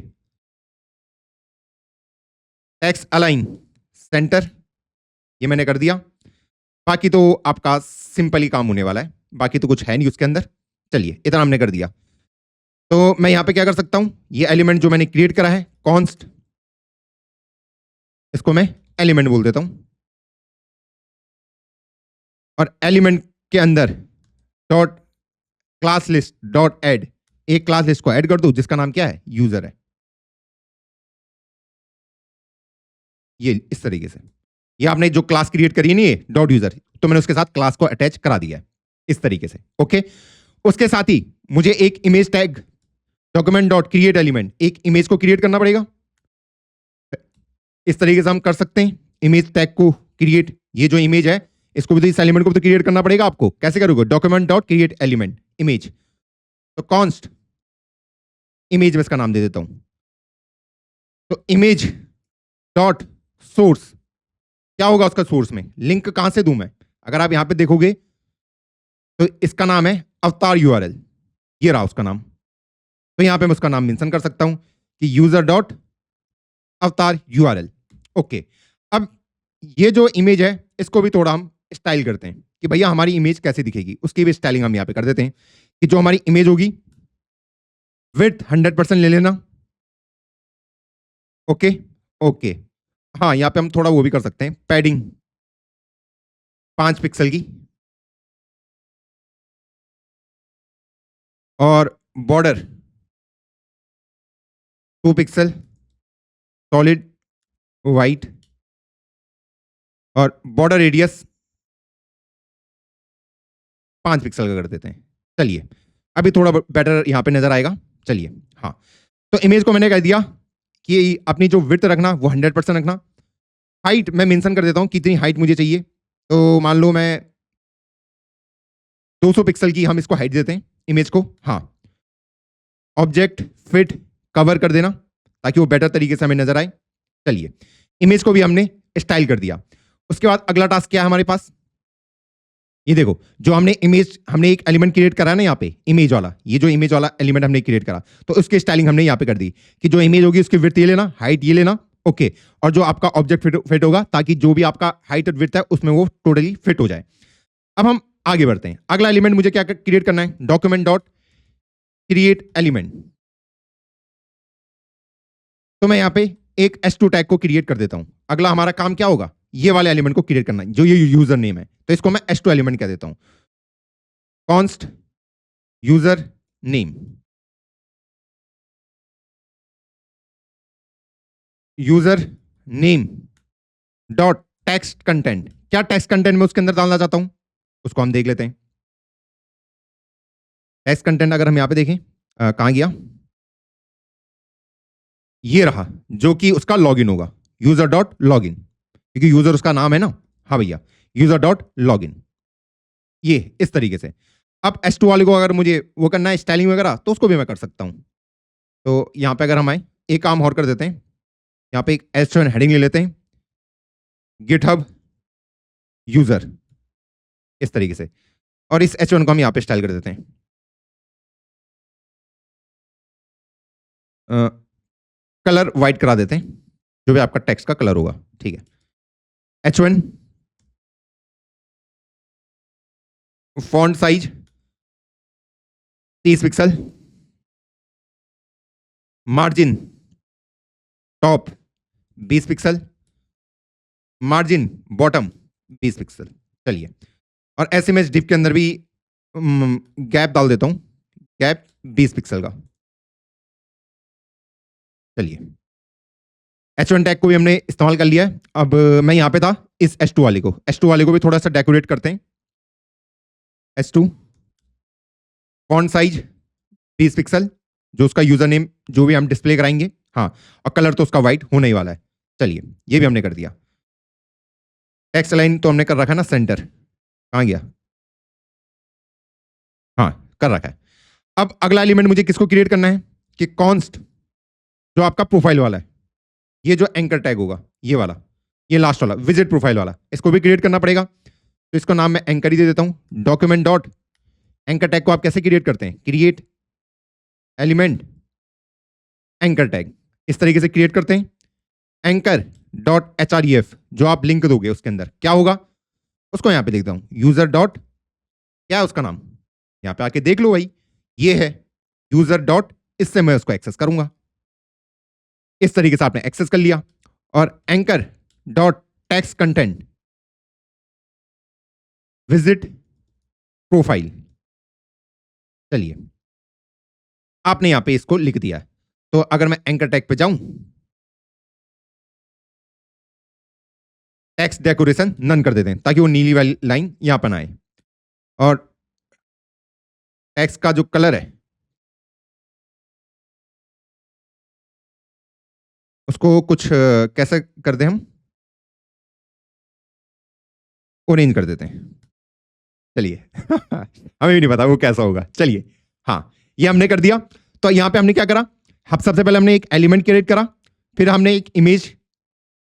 टेक्स्ट अलाइन सेंटर, ये मैंने कर दिया। बाकी तो आपका सिंपल ही काम होने वाला है, बाकी तो कुछ है नहीं उसके अंदर। चलिए, इतना हमने कर दिया। तो मैं यहां पे क्या कर सकता हूं, ये एलिमेंट जो मैंने क्रिएट करा है कॉन्स्ट, इसको मैं एलिमेंट बोल देता हूं। और एलिमेंट के अंदर dot class list dot add, एक क्लास लिस्ट को ऐड कर दो जिसका नाम क्या है, यूजर है। ये इस तरीके से, ये आपने जो क्लास क्रिएट करी है नहीं, ये डॉट यूजर, तो मैंने उसके साथ क्लास को अटैच करा दिया है इस तरीके से। ओके, उसके साथ ही मुझे एक image tag document dot create element, एक इमेज को क्रिएट करना पड़ेगा। इस तरीके से हम कर सकते हैं इमेज टैग को क्रिएट। ये जो इमेज है इसको भी तो, इस एलिमेंट को भी तो क्रिएट करना पड़ेगा आपको। कैसे करोगे, document dot create element image, तो कॉन्स्ट इमेज में इसका नाम दे देता हूं। तो इमेज डॉट सोर्स, क्या होगा उसका सोर्स में, लिंक कहां से दूं मैं। अगर आप यहां पे देखोगे तो इसका नाम है अवतार यूआरएल, ये रहा उसका नाम। तो यहां पे मैं उसका नाम मेंशन कर सकता हूं कि यूजर डॉट अवतार यूआरएल। ओके, अब ये जो इमेज है इसको भी थोड़ा हम स्टाइल करते हैं कि भैया हमारी इमेज कैसे दिखेगी, उसकी भी स्टाइलिंग हम यहां पे कर देते हैं कि जो हमारी इमेज होगी विड्थ 100% ले लेना। ओके, ओके, हाँ, यहां पे हम थोड़ा वो भी कर सकते हैं, पैडिंग 5 पिक्सल की, और बॉर्डर 2 पिक्सल सॉलिड वाइट, और बॉर्डर रेडियस 5 पिक्सल का कर देते हैं। चलिए, अभी थोड़ा बेटर यहां पे नजर आएगा। चलिए, हाँ, तो इमेज को मैंने कह दिया कि अपनी जो विड्थ रखना वो 100% रखना। हाइट मैं मेंशन कर देता हूं कितनी हाइट मुझे चाहिए। तो मान लो मैं 200 पिक्सल की हम इसको हाइट देते हैं इमेज को। हाँ, ऑब्जेक्ट फिट कवर कर देना ताकि वो बेटर तरीके से हमें नजर आए। चलिए, इमेज को भी हमने स्टाइल कर दिया। उसके बाद अगला टास्क क्या है हमारे पास, ये देखो, जो हमने एक एलिमेंट क्रिएट करा ना यहाँ पे, इमेज वाला, ये जो इमेज वाला एलिमेंट हमने क्रिएट करा, तो उसकी स्टाइलिंग हमने यहाँ पे कर दी कि जो इमेज होगी उसकी विड्थ ये लेना, हाइट ये लेना। ओके, और जो आपका ऑब्जेक्ट फिट होगा ताकि जो भी आपका हाइट और विड्थ है उसमें वो टोटली फिट हो जाए। अब हम आगे बढ़ते हैं। अगला एलिमेंट मुझे क्या क्रिएट करना है, डॉक्यूमेंट डॉट क्रिएट एलिमेंट। तो मैं यहाँ पे एक S2 टैग को क्रिएट कर देता हूं। अगला हमारा काम क्या होगा, ये वाले एलिमेंट को क्रिएट करना है जो ये यूजर नेम है, तो इसको मैं h2 एलिमेंट कह देता हूं, const user name, user name dot text content. क्या टेक्स्ट कंटेंट में उसके अंदर डालना चाहता हूं उसको हम देख लेते हैं। टेक्स्ट कंटेंट अगर हम यहां पे देखें कहां गया, ये रहा जो कि उसका लॉगिन होगा, यूजर डॉट लॉगिन, क्योंकि यूजर उसका नाम है ना। हाँ भैया, यूजर डॉट लॉगिन, ये इस तरीके से। अब S2 वाले को अगर मुझे वो करना है स्टाइलिंग वगैरह, तो उसको भी मैं कर सकता हूं। तो यहां पे अगर हम आए, एक काम और कर देते हैं, यहां पे एक S1 हेडिंग ले लेते हैं, गिटहब यूजर, इस तरीके से, और इस H1 को हम यहां पे स्टाइल कर देते हैं कलर वाइट करा देते हैं, जो भी आपका टेक्स्ट का कलर होगा, ठीक है। H1 font size 30 pixel, margin top 20 pixel, margin bottom 20 pixel. चलिए, और एसएमएस डिप के अंदर भी गैप डाल देता हूं, गैप 20 पिक्सल का। चलिए, H1 टैग को भी हमने इस्तेमाल कर लिया है। अब मैं यहां पे था इस H2 वाले को, H2 वाले को भी थोड़ा सा डेकोरेट करते हैं। H2 फॉन्ट साइज 20 पिक्सल, जो उसका यूजर नेम जो भी हम डिस्प्ले कराएंगे, हाँ, और कलर तो उसका व्हाइट होने ही वाला है। चलिए, ये भी हमने कर दिया। टेक्स्ट लाइन तो हमने कर रखा ना सेंटर, कहां गया, हाँ कर रखा है। अब अगला एलिमेंट मुझे किसको क्रिएट करना है कि कॉन्स्ट जो आपका प्रोफाइल वाला है, ये जो एंकर टैग होगा, ये वाला, ये लास्ट वाला विजिट प्रोफाइल वाला, इसको भी क्रिएट करना पड़ेगा। तो इसको नाम मैं एंकर ही दे देता हूं। डॉक्यूमेंट डॉट एंकर टैग को आप कैसे क्रिएट करते हैं, क्रिएट एलिमेंट एंकर टैग, इस तरीके से क्रिएट करते हैं। एंकर डॉट href जो आप लिंक दोगे उसके अंदर क्या होगा, उसको यहां पे देखता हूं, यूजर डॉट, क्या है उसका नाम, यहां पे आके देख लो भाई, ये है यूजर डॉट, इससे मैं उसको एक्सेस करूंगा। इस तरीके से आपने एक्सेस कर लिया। और anchor dot text content visit profile, चलिए आपने यहां पे इसको लिख दिया है। तो अगर मैं एंकर टैग पे जाऊं, टेक्स्ट डेकोरेशन नन कर देते हैं ताकि वो नीली वाली लाइन यहां पर आए, और टेक्स्ट का जो कलर है उसको कुछ कैसे कर दें हम, ऑरेंज कर देते हैं। चलिए हमें भी नहीं पता वो कैसा होगा। चलिए, हाँ ये हमने कर दिया। तो यहां पे हमने क्या करा, हम सबसे पहले हमने एक एलिमेंट क्रिएट करा, फिर हमने एक इमेज,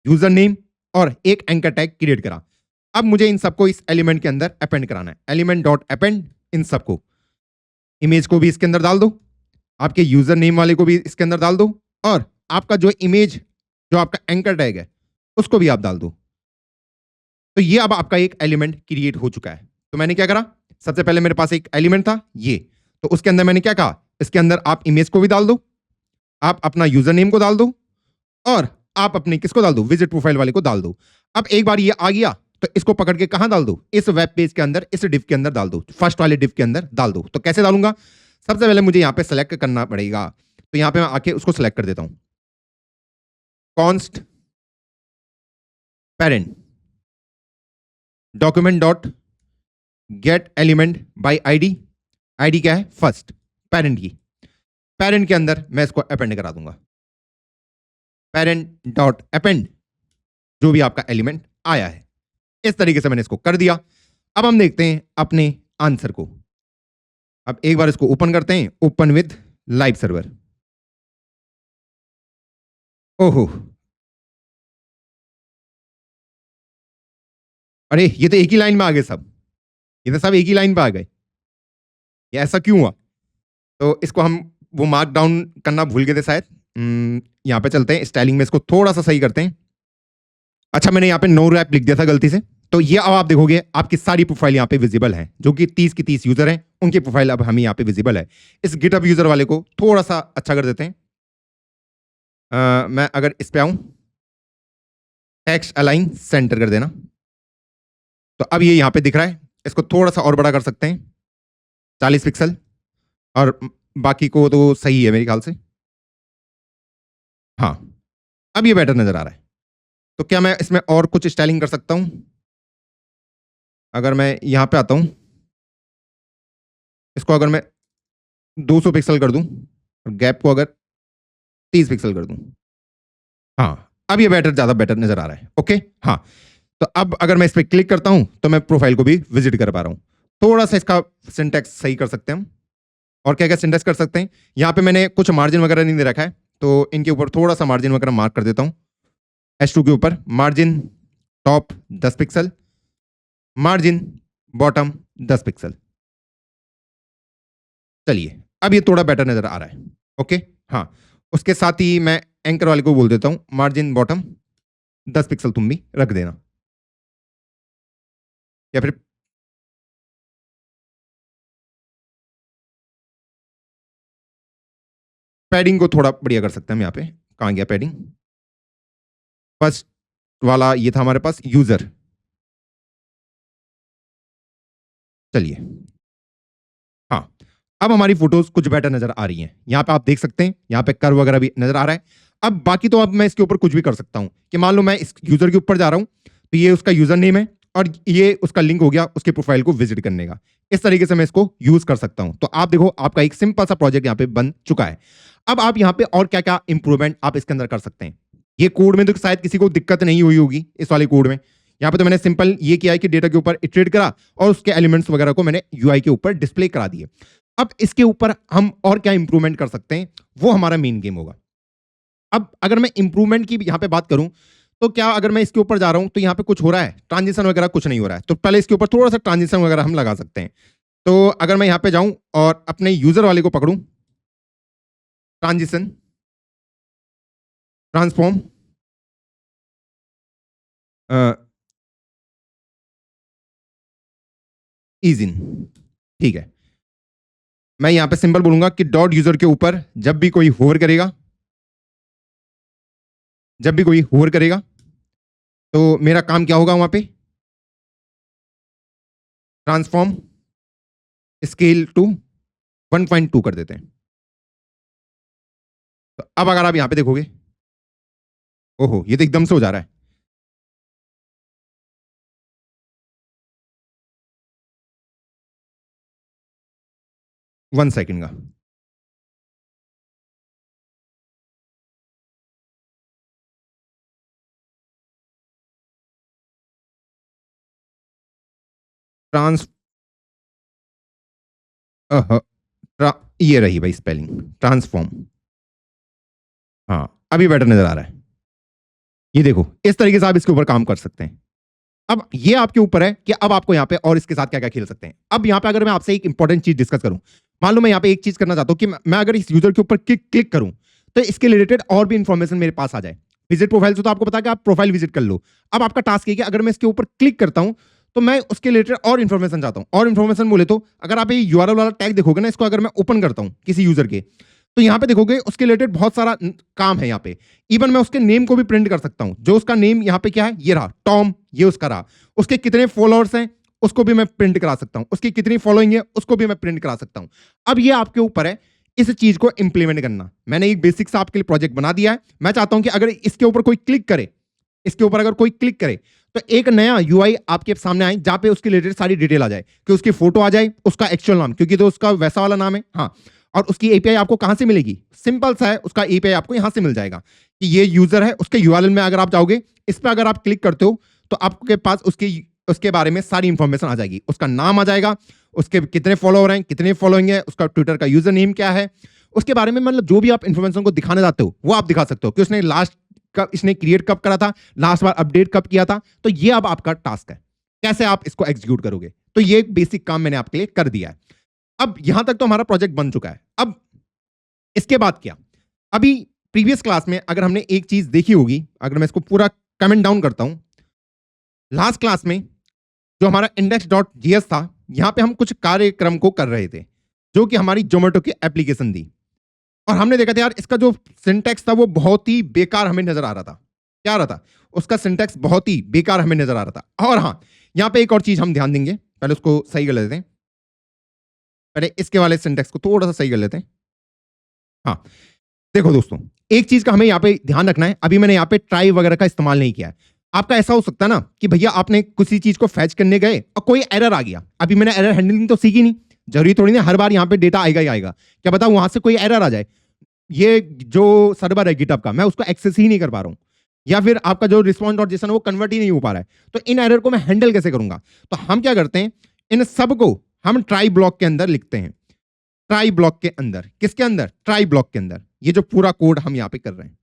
यूजर नेम और एक एंकर टैग क्रिएट करा। अब मुझे इन सबको इस एलिमेंट के अंदर अपेंड कराना है। एलिमेंट डॉट अपेंड, इन सबको, इमेज को भी इसके अंदर डाल दो, आपके यूजर नेम वाले को भी इसके अंदर डाल दो, और आपका जो इमेज जो आपका एंकर टैग है उसको भी आप डाल दो। तो ये अब आपका एक एलिमेंट क्रिएट हो चुका है। तो मैंने क्या करा, सबसे पहले मेरे पास एक एलिमेंट था ये, तो उसके अंदर मैंने क्या कहा, इसके अंदर आप इमेज को भी डाल दो, आप अपना यूजर नेम को डाल दो, और आप अपने किसको डाल दो, विजिट प्रोफाइल वाले को डाल दो। अब एक बार ये आ गया तो इसको पकड़ के कहां डाल दो, इस वेब पेज के अंदर, इस डिव के अंदर डाल दो, फर्स्ट वाले डिव के अंदर डाल दो। तो कैसे डालूंगा, सबसे पहले मुझे यहां पे सेलेक्ट करना पड़ेगा। तो यहां पे मैं आके उसको सेलेक्ट कर देता हूं, const parent document dot gate element by ID, ID क्या है, फर्स्ट, पेरेंट की, पेरेंट के अंदर मैं इसको अपेंड करा दूंगा, पेरेंट डॉट अपेंड जो भी आपका एलिमेंट आया है। इस तरीके से मैंने इसको कर दिया। अब हम देखते हैं अपने आंसर को। अब एक बार इसको ओपन करते हैं, ओपन विद लाइव सर्वर। ओहो, अरे ये तो एक ही लाइन में आ गए सब, ये तो सब एक ही लाइन पे आ गए, ये ऐसा क्यों हुआ। तो इसको हम वो मार्क डाउन करना भूल गए थे शायद। यहां पे चलते हैं, स्टाइलिंग में इसको थोड़ा सा सही करते हैं। अच्छा, मैंने यहाँ पे नो रैप लिख दिया था गलती से। तो ये अब आप देखोगे आपकी सारी प्रोफाइल यहाँ पे विजिबल है, जो कि 30 की 30 यूजर हैं, उनकी प्रोफाइल अब हमें यहाँ पे विजिबल है। इस गिटहब यूजर वाले को थोड़ा सा अच्छा कर देते हैं। मैं अगर इस पे आऊं, टेक्स्ट अलाइन सेंटर कर देना। तो अब ये यहां पे दिख रहा है, इसको थोड़ा सा और बड़ा कर सकते हैं 40 पिक्सल, और बाकी को तो सही है मेरे ख्याल से। हाँ, अब ये बेटर नजर आ रहा है। तो क्या मैं इसमें और कुछ स्टाइलिंग कर सकता हूं? अगर मैं यहां पे आता हूं, इसको अगर मैं 200 पिक्सल कर दूं और गैप को अगर 30 पिक्सल कर दूं, हाँ, अब ये ज्यादा बेटर नजर आ रहा है। ओके, हाँ। तो अब अगर मैं इस पर क्लिक करता हूं तो मैं प्रोफाइल को भी विजिट कर पा रहा हूं। थोड़ा सा इसका सिंटैक्स सही कर सकते हैं हम। और क्या क्या सिंटैक्स कर सकते हैं, यहां पे मैंने कुछ मार्जिन वगैरह नहीं दे रखा है, तो इनके ऊपर थोड़ा सा मार्जिन वगैरह मार्क कर देता हूं। H2 के ऊपर margin top 10 pixel, margin bottom 10 pixel. चलिए, अब ये थोड़ा बेटर नजर आ रहा है। ओके, हाँ। उसके साथ ही मैं एंकर वाले को बोल देता हूं मार्जिन बॉटम 10 पिक्सल तुम भी रख देना, या फिर पैडिंग को थोड़ा बढ़िया कर सकते हैं हम। यहाँ पे कहाँ गया पैडिंग? फर्स्ट वाला ये था हमारे पास यूजर। चलिए, हाँ, अब हमारी फोटोज कुछ बेटर नजर आ रही हैं। यहाँ पे आप देख सकते हैं, यहाँ पे कर्व वगैरह भी नजर आ रहा है। अब बाकी तो अब मैं इसके ऊपर कुछ भी कर सकता हूँ कि मान लो मैं इस यूजर के ऊपर जा रहा हूँ, तो ये उसका यूजर नेम है और ये उसका लिंक हो गया उसके प्रोफाइल को विजिट करने का। इस तरीके से मैं इसको यूज कर सकता हूं। तो आप देखो, आपका एक सिंपल सा प्रोजेक्ट यहाँ पे बन चुका है। अब आप यहाँ पे और क्या क्या इंप्रूवमेंट आप इसके अंदर कर सकते हैं। ये कोड में तो शायद किसी को दिक्कत नहीं हुई होगी इस वाले कोड में। यहाँ पे तो मैंने सिंपल ये किया है कि डेटा के ऊपर इटरेट करा और उसके एलिमेंट्स वगैरह को मैंने यूआई के ऊपर डिस्प्ले करा दिए। अब इसके ऊपर हम और क्या इंप्रूवमेंट कर सकते हैं, वो हमारा मेन गेम होगा। अब अगर मैं इंप्रूवमेंट की यहाँ पे बात करूं, तो क्या अगर मैं इसके ऊपर जा रहा हूं तो यहाँ पे कुछ हो रहा है, ट्रांजिशन वगैरह कुछ नहीं हो रहा है, तो पहले इसके ऊपर थोड़ा सा ट्रांजिशन वगैरह हम लगा सकते हैं। तो अगर मैं यहाँ पे जाऊं और अपने यूजर वाले को पकड़ूं, ट्रांजिशन, ट्रांसफॉर्म, ईज इन, ठीक है। मैं यहाँ पे सिंबल बोलूंगा कि डॉट यूजर के ऊपर जब भी कोई होवर करेगा, जब भी कोई होवर करेगा तो मेरा काम क्या होगा, वहां पे ट्रांसफॉर्म स्केल टू 1.2 कर देते हैं। तो अब अगर आप यहां पे देखोगे, ओहो, ये तो एकदम से हो जा रहा है। 1 सेकंड का। ट्रांस ये रही भाई स्पेलिंग, ट्रांसफॉर्म। हाँ, अभी बेटर नजर आ रहा है। ये देखो, इस तरीके से आप इसके ऊपर काम कर सकते हैं। अब ये आपके ऊपर है कि अब आपको यहाँ पे और इसके साथ क्या क्या खेल सकते हैं। अब यहाँ पे अगर मैं आपसे एक इंपॉर्टेंट चीज डिस्कस करूं, मान लो मैं यहाँ पे एक चीज करना चाहता हूं कि मैं अगर इस यूजर के ऊपर क्लिक करूं तो इसके रिलेटेड और भी इंफॉर्मेशन मेरे पास आ जाए। विजिट प्रोफाइल से तो आपको पता है कि आप प्रोफाइल विजिट कर लो। अब आपका टास्क है कि अगर मैं इसके ऊपर क्लिक करता हूं तो मैं उसके रिलेटेड और इन्फॉर्मेशन चाहता हूं। और इन्फॉर्मेशन बोले तो अगर आप ये यूआरएल वाला टैग देखोगे ना, इसको अगर मैं ओपन करता हूं किसी यूजर के, तो यहाँ पे देखोगे उसके रिलेटेड बहुत सारा काम है यहाँ पे। इवन मैं उसके नेम को भी प्रिंट कर सकता हूँ। जो उसका नेम यहाँ पे क्या है, ये रहा टॉम, ये उसका रहा। उसके कितने फॉलोअर्स हैं उसको भी मैं प्रिंट करा सकता हूँ। उसकी कितनी फॉलोइंग है उसको भी मैं प्रिंट करा सकता हूँ। अब ये आपके ऊपर है इस चीज को इंप्लीमेंट करना। मैंने एक बेसिक सा आपके लिए प्रोजेक्ट बना दिया है। मैं चाहता हूं कि अगर इसके ऊपर कोई क्लिक करे, इसके ऊपर अगर कोई क्लिक करे तो एक नया यूआई आपके सामने आए जहां पे उसके रिलेटेड सारी डिटेल आ जाए, कि उसकी फोटो आ जाए, उसका एक्चुअल नाम, क्योंकि तो उसका वैसा वाला नाम है, हाँ। और उसकी एपीआई आपको कहां से मिलेगी, सिंपल सा है, उसका एपीआई आपको यहां से मिल जाएगा कि ये यूजर है। उसके यूआरएल में अगर आप जाओगे, इस पर अगर आप क्लिक करते हो तो आपके पास उसके बारे में सारी इंफॉर्मेशन आ जाएगी। उसका नाम आ जाएगा, उसके कितने फॉलोअर हैं, कितने फॉलोइंग है, उसका ट्विटर का यूजर नेम क्या है, उसके बारे में मतलब जो भी आप इंफॉर्मेशन को दिखाने जाते हो वो आप दिखा सकते हो कि उसने लास्ट कब, इसने क्रिएट कब करा था, लास्ट बार अपडेट कब किया था। तो ये अब आपका टास्क है, कैसे आप इसको एग्जीक्यूट करोगे। तो ये एक बेसिक काम मैंने आपके लिए कर दिया है। अब यहां तक तो हमारा प्रोजेक्ट बन चुका है। अब इसके बाद क्या, अभी प्रीवियस क्लास में अगर हमने एक चीज देखी होगी, अगर मैं इसको पूरा कमेंट डाउन करता हूं, लास्ट क्लास में जो हमारा index.js था, यहां पे हम कुछ कार्यक्रम को कर रहे थे जो कि हमारी जोमेटो की एप्लीकेशन थी। और हमने देखा था यार, इसका जो सिंटैक्स था वो बहुत ही बेकार हमें नजर आ रहा था। क्या आ रहा था, उसका सिंटैक्स बहुत ही बेकार हमें नजर आ रहा था। और हाँ, यहां पे एक और चीज हम ध्यान देंगे, पहले उसको सही कर लेते हैं, पहले इसके वाले सिंटैक्स को थोड़ा सा सही कर लेते हैं। हाँ, देखो दोस्तों, एक चीज का हमें यहाँ पे ध्यान रखना है, अभी मैंने यहाँ पे ट्राई वगैरह का इस्तेमाल नहीं किया है। आपका ऐसा हो सकता है ना कि भैया आपने किसी चीज को फैच करने गए और कोई एरर आ गया, अभी मैंने एरर हैंडलिंग तो सीखी नहीं, जरूरी थोड़ी ना हर बार यहाँ पे डेटा आएगा ही आएगा, क्या पता वहां से कोई एरर आ जाए, ये जो सर्वर है गिटहब का मैं उसको एक्सेस ही नहीं कर पा रहा हूं, या फिर आपका जो रिस्पॉन्स डॉट जेसन वो कन्वर्ट ही नहीं हो पा रहा है, तो इन एरर को मैं हैंडल कैसे करूंगा? तो हम क्या करते हैं, इन सब को हम ट्राई ब्लॉक के अंदर लिखते हैं। ट्राई ब्लॉक के अंदर, किसके अंदर? ट्राई ब्लॉक के अंदर। ये जो पूरा कोड हम यहां पे कर रहे हैं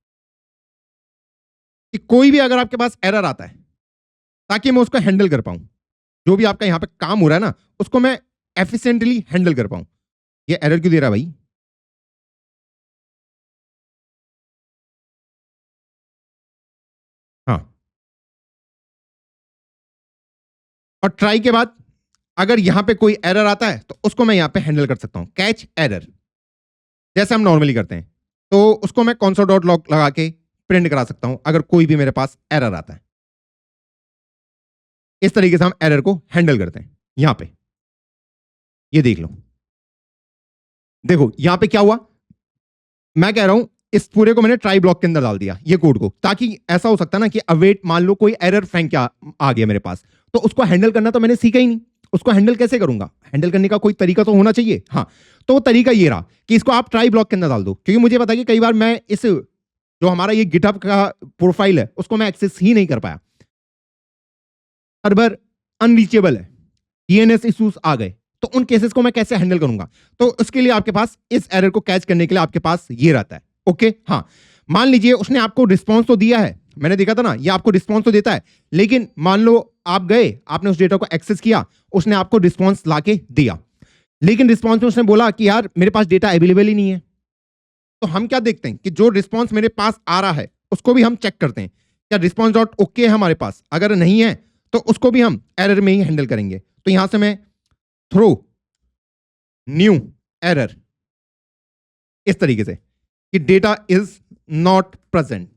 कि कोई भी अगर आपके पास एरर आता है, ताकि मैं उसको हैंडल कर पाऊं, जो भी आपका यहां पे काम हो रहा है ना उसको मैं एफिशिएंटली हैंडल कर पाऊं। ये एरर क्यों दे रहा है भाई? हाँ, और ट्राई के बाद अगर यहां पे कोई एरर आता है तो उसको मैं यहां पे हैंडल कर सकता हूं, कैच एरर, जैसे हम नॉर्मली करते हैं, तो उसको मैं console डॉट लॉग लगा के प्रिंट करा सकता हूं अगर कोई भी मेरे पास एरर आता है। इस तरीके से हम एरर को हैंडल करते हैं। यहां पे ये देख लो, देखो यहां पे क्या हुआ, मैं कह रहा हूं इस पूरे को मैंने ट्राई ब्लॉक के अंदर डाल दिया ये कोड को, ताकि ऐसा हो सकता है ना कि अवेट मान लो कोई एरर फेंक के आ गया मेरे पास, तो उसको हैंडल करना तो मैंने सीखा ही नहीं, उसको हैंडल कैसे करूंगा? हैंडल करने का कोई तरीका तो होना चाहिए। हाँ, तो वो तरीका ये रहा कि इसको आप ट्राई ब्लॉक के अंदर डाल दो, क्योंकि मुझे पता है कि कई बार मैं इस जो हमारा ये गिटहब का प्रोफाइल है उसको मैं एक्सेस ही नहीं कर पाया, सर्वर अनरीचेबल है, डीएनएस इश्यूज आ गए, तो उन केसेस को मैं कैसे हैंडल करूंगा? तो उसके लिए आपके पास इस एरर को कैच करने के लिए आपके पास ये रहता है। ओके, हाँ, मान लीजिए उसने आपको रिस्पॉन्स तो दिया है, मैंने देखा था ना ये आपको रिस्पॉन्स तो देता है, लेकिन मान लो आप गए, आपने उस डेटा को एक्सेस किया, उसने आपको रिस्पॉन्स लाके दिया, लेकिन रिस्पॉन्स में उसने बोला कि यार मेरे पास डेटा अवेलेबल ही नहीं है। तो हम क्या देखते हैं कि जो रिस्पॉन्स मेरे पास आ रहा है उसको भी हम चेक करते हैं, क्या रिस्पॉन्स डॉट ओके है हमारे पास, अगर नहीं है तो उसको भी हम एरर में ही हैंडल करेंगे। तो यहां से मैं थ्रो न्यू एरर, इस तरीके से कि डेटा इज नॉट प्रेजेंट,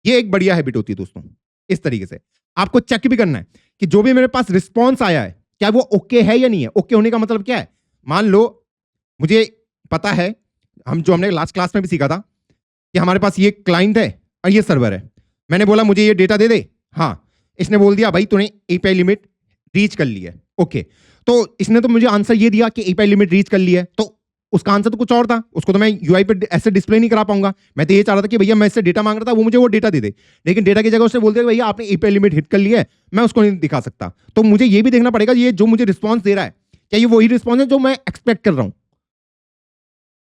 ये एक बढ़िया हैबिट होती है दोस्तों। इस तरीके से आपको चेक भी करना है कि जो भी मेरे पास रिस्पॉन्स आया है क्या वो ओके है या नहीं है। ओके होने का मतलब क्या है? मान लो मुझे पता है, हमने लास्ट क्लास में भी सीखा था कि हमारे पास ये क्लाइंट है और ये सर्वर है, मैंने बोला मुझे ये डेटा दे दे, हाँ, इसने बोल दिया भाई तूने एपीआई लिमिट रीच कर ली है। ओके, तो इसने तो मुझे आंसर ये दिया कि एपीआई लिमिट रीच कर ली है, तो उसका आंसर तो कुछ और था, उसको तो मैं यूआई पे ऐसे डिस्प्ले नहीं करा पाऊंगा। मैं तो ये चाह रहा था कि भैया मैं इससे डेटा मांग रहा था, वो मुझे वो डेटा दे दे, लेकिन डेटा की जगह उसने बोल दिया भैया आपने एपीआई लिमिट हिट कर ली है, मैं उसको नहीं दिखा सकता। तो मुझे ये भी देखना पड़ेगा ये जो मुझे रिस्पॉन्स दे रहा है क्या ये वही रिस्पॉन्स है जो मैं एक्सपेक्ट कर रहा हूं।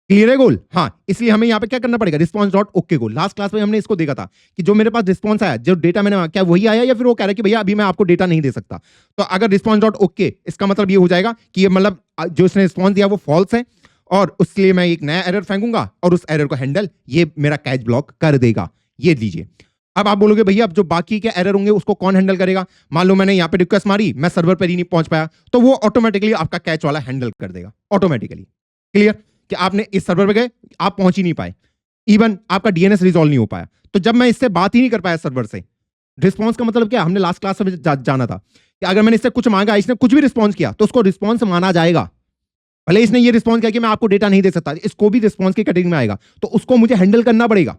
क्लियर है गोल? हाँ, इसलिए हमें यहाँ पे क्या करना पड़ेगा, response dot okay goal. Last class में हमने इसको देखा था कि जो मेरे पास रिस्पॉन्स आया, जो डेटा मैंने क्या वही आया या फिर वो कह रहा है कि भैया अभी मैं आपको डेटा नहीं दे सकता। तो अगर रिस्पॉन्स डॉट ओके, इसका मतलब ये हो जाएगा कि ये मतलब जो इसने रिस्पॉन्स दिया वो फॉल्स है, और उसके लिए मैं एक नया एरर फेंकूंगा और उस एरर को हैंडल ये मेरा कैच ब्लॉक कर देगा। ये लीजिए। अब आप बोलोगे भैया अब जो बाकी के एरर होंगे उसको कौन हैंडल करेगा? मान लो मैंने यहाँ पे रिक्वेस्ट मारी, मैं सर्वर पर ही नहीं पहुंच पाया, तो वो ऑटोमेटिकली आपका कैच वाला हैंडल कर देगा ऑटोमेटिकली। क्लियर कि आपने इस सर्वर पे गए, आप पहुंच ही नहीं पाए, इवन आपका डीएनएस रिजॉल्व नहीं हो पाया, तो जब मैं इससे बात ही नहीं कर पाया सर्वर से, रिस्पॉन्स का मतलब क्या, हमने लास्ट क्लास में जाना था कि अगर मैंने इससे कुछ मांगा, इसने कुछ भी रिस्पॉन्स किया तो उसको रिस्पॉन्स माना जाएगा। भले इसने ये रिस्पॉन्स किया कि मैं आपको डेटा नहीं दे सकता, इसको भी रिस्पॉन्स की कैटेगरी में आएगा, तो उसको मुझे हैंडल करना पड़ेगा।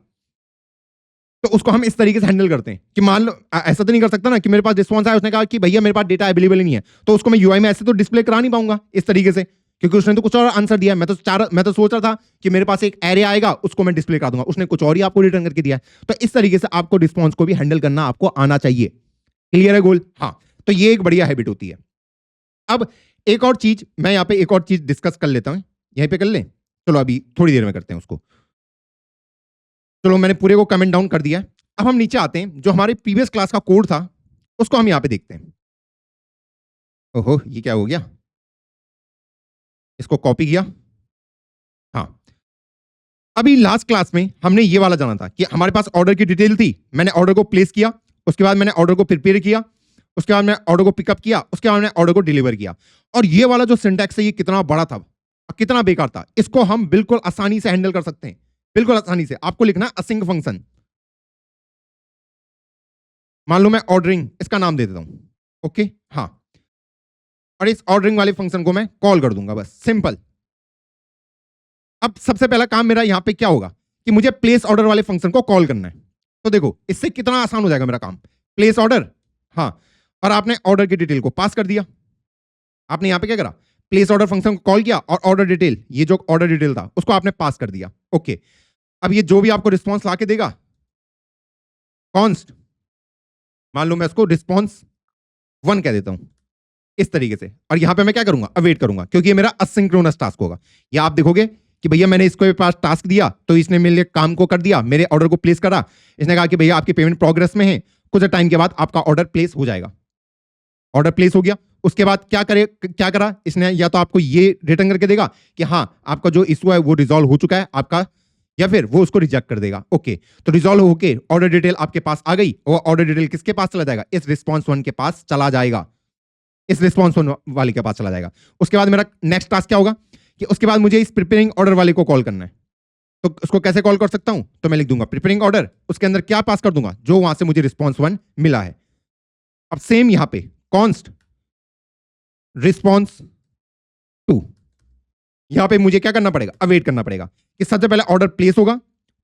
तो उसको हम इस तरीके से हैंडल करते हैं कि मान लो ऐसा तो नहीं कर सकता ना कि मेरे पास रिस्पॉन्स आया, उसने कहा कि भैया मेरे पास डेटा अवेलेबल नहीं है, तो उसको मैं यूआई में ऐसे तो डिस्प्ले करा नहीं पाऊंगा इस तरीके से, क्योंकि उसने तो कुछ और आंसर दिया। मैं तो सोच रहा था कि मेरे पास एक एरे आएगा उसको मैं डिस्प्ले करा दूंगा, उसने कुछ और ही आपको रिटर्न करके दिया। तो इस तरीके से आपको रिस्पॉन्स को भी हैंडल करना आपको आना चाहिए। क्लियर है गोल? हाँ, तो ये एक बढ़िया हैबिट होती है। अब एक और चीज, मैं यहाँ पे एक और चीज डिस्कस कर लेता हूँ, यहीं पे कर लें, चलो अभी थोड़ी देर में करते हैं उसको। चलो मैंने पूरे को कमेंट डाउन कर दिया है। अब हम नीचे आते हैं, जो हमारे प्रीवियस क्लास का कोड था उसको हम यहाँ पे देखते हैं। ओहो, ये क्या हो गया, इसको कॉपी किया। हाँ, अभी लास्ट क्लास में हमने ये वाला जाना था कि हमारे पास ऑर्डर की डिटेल थी, मैंने ऑर्डर को प्लेस किया, उसके बाद मैंने ऑर्डर को प्रिपेयर किया, उसके बाद मैंने ऑर्डर को पिकअप किया, उसके बाद मैंने ऑर्डर को डिलीवर किया। और ये वाला जो सिंटैक्स है ये कितना बड़ा था, कितना बेकार था, इसको हम बिल्कुल आसानी से हैंडल कर सकते हैं, बिल्कुल आसानी से। आपको लिखना असिंक फंक्शन, मान लो मैं ऑर्डरिंग इसका नाम दे देता हूं, ओके, हाँ, और इस ऑर्डरिंग वाले फंक्शन को मैं कॉल कर दूंगा, बस सिंपल। अब सबसे पहला काम मेरा यहां पे क्या होगा कि मुझे प्लेस ऑर्डर वाले फंक्शन को कॉल करना है। तो देखो इससे कितना आसान हो जाएगा मेरा काम। प्लेस ऑर्डर, हाँ, और आपने ऑर्डर की डिटेल को पास कर दिया। आपने यहां पे क्या करा, प्लेस ऑर्डर फंक्शन को कॉल किया और ऑर्डर डिटेल, ये जो ऑर्डर डिटेल था उसको आपने पास कर दिया, ओके। अब ये जो भी आपको रिस्पॉन्स लाके देगा, कॉन्स्ट, मान लो मैं उसको रिस्पॉन्स 1 कह देता हूं इस तरीके से, और यहां पे मैं क्या करूंगा, अवेट करूंगा, क्योंकि ये मेरा असिंक्रोनस टास्क होगा। या आप देखोगे कि भैया मैंने इसको पास टास्क दिया तो इसने मेरे लिए काम को कर दिया, मेरे ऑर्डर को प्लेस करा। इसने कहा कि भैया आपकी पेमेंट प्रोग्रेस में है, कुछ टाइम के बाद आपका ऑर्डर प्लेस हो जाएगा। ऑर्डर प्लेस हो गया, उसके बाद क्या करा इसने, या तो आपको ये रिटर्न करके देगा कि हाँ आपका जो इशू है वो रिजॉल्व हो चुका है आपका, या फिर वो उसको रिजेक्ट कर देगा, ओके। तो रिजॉल्व होके ऑर्डर डिटेल आपके पास आ गई, और ऑर्डर डिटेल किसके पास चला जाएगा, इस रिस्पॉन्स 1 के पास चला जाएगा, इस रिस्पॉन्स वाले के पास चला जाएगा। उसके बाद मेरा नेक्स्ट टास्क क्या होगा कि उसके बाद मुझे इस प्रिपेयरिंग ऑर्डर वाले को कॉल करना है। तो उसको कैसे कॉल कर सकता हूं, तो मैं लिख दूंगा प्रिपेयरिंग ऑर्डर, उसके अंदर क्या पास कर दूंगा, जो वहां से मुझे रिस्पॉन्स 1 मिला है। अब सेम यहां पे कॉन्स्ट रिस्पॉन्स 2, यहां पे मुझे क्या करना पड़ेगा, अवेट करना पड़ेगा कि सबसे पहले ऑर्डर प्लेस होगा।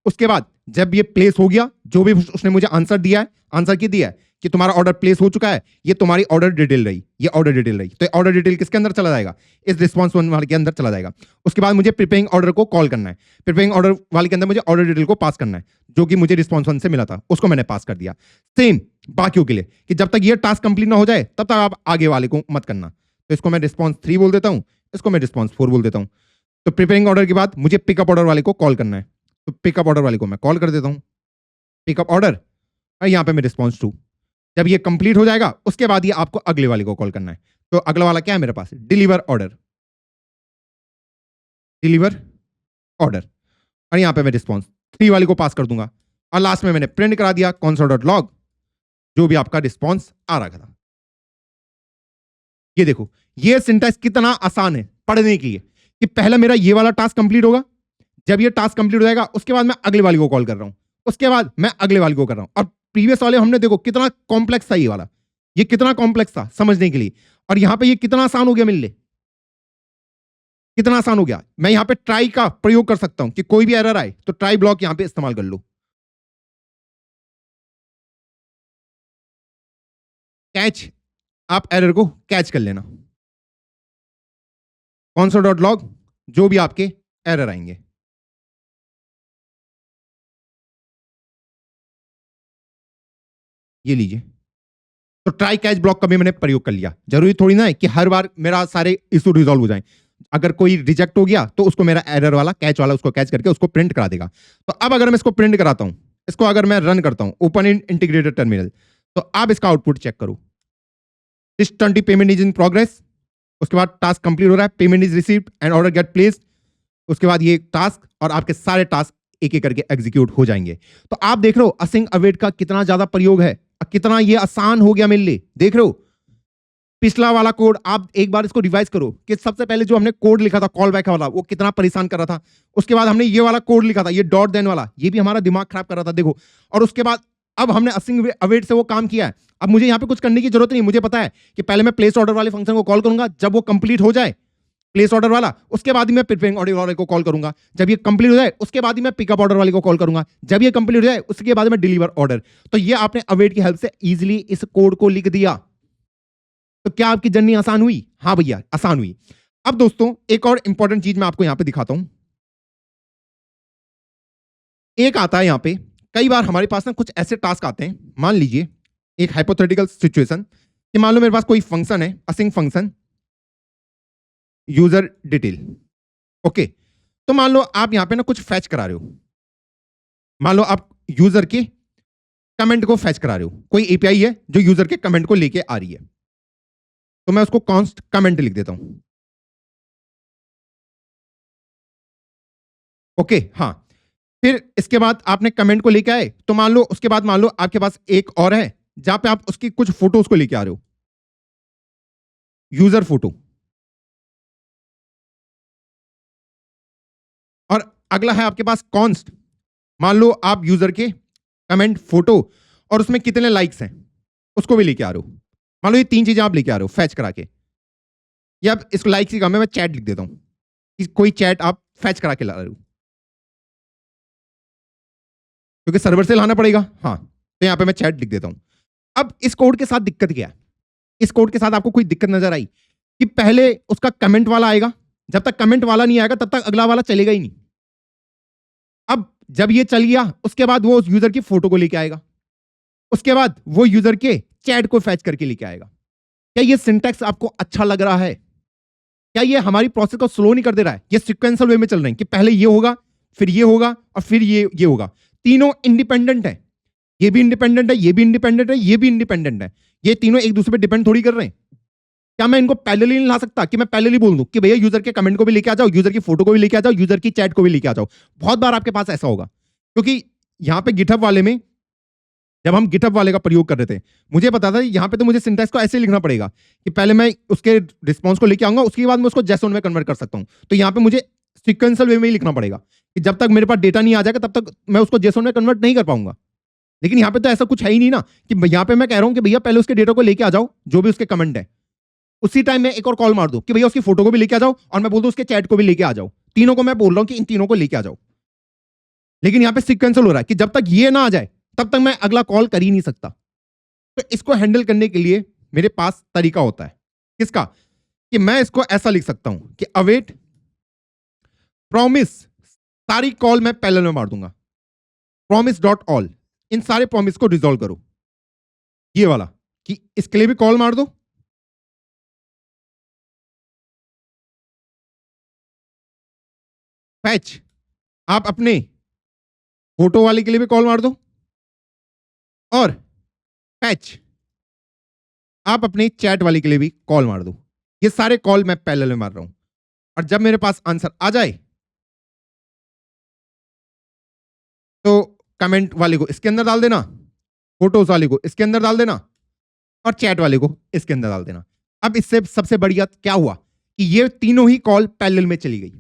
उसके बाद जब ये प्लेस हो गया, जो भी उसने मुझे आंसर दिया है, आंसर की दिया है कि तुम्हारा ऑर्डर प्लेस हो चुका है, ये तुम्हारी ऑर्डर डिटेल रही, ये ऑर्डर डिटेल रही, तो ऑर्डर डिटेल किसके अंदर चला जाएगा, इस रिस्पॉन्स 1 वाले के अंदर चला जाएगा। उसके बाद मुझे प्रिपेयरिंग ऑर्डर को कॉल करना है, प्रिपेयरिंग ऑर्डर वाले के अंदर मुझे ऑर्डर डिटेल को पास करना है, जो कि मुझे रिस्पॉन्स 1 से मिला था, उसको मैंने पास कर दिया। सेम बाकियों के लिए कि जब तक ये टास्क कंप्लीट ना हो जाए तब तक आप आगे वाले को मत करना। तो इसको मैं रिस्पॉन्स 3 बोल देता हूं, इसको मैं रिस्पॉन्स 4 बोल देता हूं। तो प्रिपेयरिंग ऑर्डर के बाद मुझे पिकअप ऑर्डर वाले को कॉल करना है, तो पिकअप ऑर्डर वाले को मैं कॉल कर देता हूं, पिकअप ऑर्डर, और यहां पे मैं रिस्पॉन्स 2। जब ये कंप्लीट हो जाएगा उसके बाद ये आपको अगले वाले को कॉल करना है। तो अगला वाला क्या है मेरे पास, डिलीवर ऑर्डर, डिलीवर ऑर्डर, और यहां पे मैं रिस्पॉन्स 3 वाले को पास कर दूंगा, और लास्ट में मैंने प्रिंट करा दिया console.log, जो भी आपका रिस्पॉन्स आ रहा था। ये देखो ये सिंटैक्स कितना आसान है पढ़ने के लिए, कि पहले मेरा ये वाला टास्क कंप्लीट होगा, जब ये टास्क कंप्लीट हो जाएगा उसके बाद मैं अगले वाले को कॉल कर रहा हूं, उसके बाद मैं अगले वाले को कर रहा हूं। और प्रीवियस वाले हमने देखो कितना कॉम्प्लेक्स था, ये वाला ये कितना कॉम्प्लेक्स था समझने के लिए, और यहां पे ये कितना आसान हो गया मेरे लिए, कितना आसान हो गया। मैं यहां पे ट्राई का प्रयोग कर सकता हूं कि कोई भी एरर आए तो ट्राई ब्लॉक यहां पे इस्तेमाल कर लो, कैच, आप एरर को कैच कर लेना, console.log, जो भी आपके एरर आएंगे। ये लीजिए, तो ट्राई कैच ब्लॉक का भी मैंने प्रयोग कर लिया। जरूरी थोड़ी ना है कि हर बार मेरा सारे इशू रिजॉल्व हो जाएं। अगर कोई रिजेक्ट हो गया तो उसको मेरा एरर वाला कैच वाला उसको कैच करके उसको प्रिंट करा देगा। तो अब अगर मैं इसको प्रिंट कराता हूं, इसको अगर मैं रन करता हूं ओपन इन इंटीग्रेटेड टर्मिनल, तो अब इसका आउटपुट चेक करो, this 20 payment is in progress. उसके बाद टास्क कंप्लीट हो रहा है, payment is received and order get placed. उसके बाद ये टास्क और आपके सारे टास्क एक एक करके एग्जीक्यूट हो जाएंगे। तो आप देख रहे हो असिंक अवेट का कितना ज्यादा प्रयोग है, कितना ये आसान हो गया मेरे लिए। देख रहे हो पिछला वाला कोड, आप एक बार इसको रिवाइज करो कि सबसे पहले जो हमने कोड लिखा था कॉल बैक वाला, वो कितना परेशान कर रहा था। उसके बाद हमने ये वाला कोड लिखा था, ये डॉट देन वाला, ये भी हमारा दिमाग खराब कर रहा था, देखो। और उसके बाद अब हमने असिंक अवेट से वो काम किया है। अब मुझे यहाँ पे कुछ करने की जरूरत नहीं, मुझे पता है कि पहले मैं प्लेस ऑर्डर वाले फंक्शन को कॉल करूंगा, जब वो कंप्लीट हो जाए प्लेस ऑर्डर वाला, उसके बाद ही मैं प्रिपेयरिंग ऑर्डर वाले को कॉल करूंगा, जब ये कंप्लीट हो जाए उसके बाद ही मैं पिकअप ऑर्डर वाले को कॉल करूंगा, जब ये कंप्लीट हो जाए उसके बाद मैं डिलीवर ऑर्डर। तो ये आपने अवेट की हेल्प से इजीली इस कोड को लिख दिया। तो क्या आपकी जर्नी आसान हुई? हाँ भैया आसान हुई। अब दोस्तों एक और इंपॉर्टेंट चीज मैं आपको यहां पे दिखाता हूं। एक आता है यहां पे, कई बार हमारे पास ना कुछ ऐसे टास्क आते हैं, मान लीजिए एक हाइपोथेटिकल सिचुएशन कि मान लो मेरे पास कोई फंक्शन है, async function user detail, okay. तो मान लो आप यहां पे ना कुछ फैच करा रहे हो, मान लो आप यूजर के कमेंट को फैच करा रहे हो, कोई एपीआई है जो यूजर के कमेंट को लेके आ रही है, तो मैं उसको कॉन्स्ट कमेंट लिख देता हूं, ओके। हाँ, फिर इसके बाद आपने कमेंट को लेके आए, तो मान लो उसके बाद मान लो आपके पास एक और है जहां पे आप उसकी कुछ फोटोज को लेके आ रहे हो, यूजर फोटो, और अगला है आपके पास कॉन्स्ट, मान लो आप यूजर के कमेंट फोटो और उसमें कितने लाइक्स हैं, उसको भी लेके आ रहे हो। मान लो ये 3 चीजें आप लेके आ रहे हो फैच करा के, या आप इसको लाइक से काम है, मैं चैट लिख देता हूं, कोई चैट आप फैच करा के ला रहे हो, क्योंकि सर्वर से लाना पड़ेगा। हाँ, तो यहां पे मैं चैट लिख देता हूं। अब इस कोड के साथ दिक्कत क्या है? इस कोड के साथ आपको कोई दिक्कत नजर आई कि पहले उसका कमेंट वाला आएगा, जब तक कमेंट वाला नहीं आएगा तब तक अगला वाला चलेगा ही नहीं। अब जब ये चल गया, उसके बाद वो उस यूजर की फोटो को लेके आएगा, उसके बाद वो यूजर के चैट को फैच करके लेके आएगा। क्या ये सिंटैक्स आपको अच्छा लग रहा है? क्या ये हमारी प्रोसेस को स्लो नहीं कर दे रहा है? ये सीक्वेंशियल वे में चल रहे हैं कि पहले ये होगा, फिर ये होगा, और फिर ये होगा। तीनों इंडिपेंडेंट है, ये भी इंडिपेंडेंट है, ये भी इंडिपेंडेंट है, ये भी इंडिपेंडेंट है। ये तीनों एक दूसरे पे डिपेंड थोड़ी कर रहे हैं। क्या मैं इनको पैरेलली नहीं ला सकता कि मैं पैरेलली बोल दूं कि भैया यूजर के कमेंट को भी लेके आ जाओ, यूजर की फोटो को भी लेके आ जाओ, यूजर की चैट को भी लेके आ जाओ? बहुत बार आपके पास ऐसा होगा, क्योंकि यहां पे गिटहब वाले में जब हम गिटहब वाले का प्रयोग कर रहे थे, मुझे पता था यहां पे तो मुझे सिंटैक्स को ऐसे लिखना पड़ेगा कि पहले मैं उसके रिस्पॉन्स को लेके आऊंगा, उसके बाद मैं उसको जेसोन में कन्वर्ट कर सकता हूं। तो यहां पे मुझे सीक्वेंशियल वे में ही लिखना पड़ेगा कि जब तक मेरे पास डेटा नहीं आ जाएगा तब तक मैं उसको जेसोन में कन्वर्ट नहीं कर पाऊंगा। लेकिन यहाँ पे तो ऐसा कुछ है ही नहीं ना कि यहाँ पे मैं कह रहा हूँ कि भैया पहले उसके डेटा को लेके आ जाओ, जो भी उसके कमेंट है, उसी टाइम में एक और कॉल मार दो कि भैया उसकी फोटो को भी लेके आ जाओ, और मैं बोल दूं उसके चैट को भी लेके आ जाओ। तीनों को मैं बोल रहा हूं कि इन तीनों को लेके आ जाओ। लेकिन यहाँ पे सीक्वेंशियल हो रहा है कि जब तक ये ना आ जाए तब तक मैं अगला कॉल कर ही नहीं सकता। तो इसको हैंडल करने के लिए मेरे पास तरीका होता है। किसका? कि मैं इसको ऐसा लिख सकता हूं कि अवेट प्रॉमिस, सारी कॉल मैं पैरेलल में मार दूंगा, प्रॉमिस डॉट ऑल, इन सारे प्रॉमिस को रिजॉल्व करो। ये वाला कि इसके लिए भी कॉल मार दो, फैच आप अपने फोटो वाले के लिए भी कॉल मार दो, और फैच आप अपने चैट वाले के लिए भी कॉल मार दो। ये सारे कॉल मैं पैरेलल में मार रहा हूं, और जब मेरे पास आंसर आ जाए तो कमेंट वाले को इसके अंदर डाल देना, फोटोज वाले को इसके अंदर डाल देना, और चैट वाले को इसके अंदर डाल देना। अब इससे सबसे बढ़िया क्या हुआ कि ये तीनों ही कॉल पैरेलल में चली गई।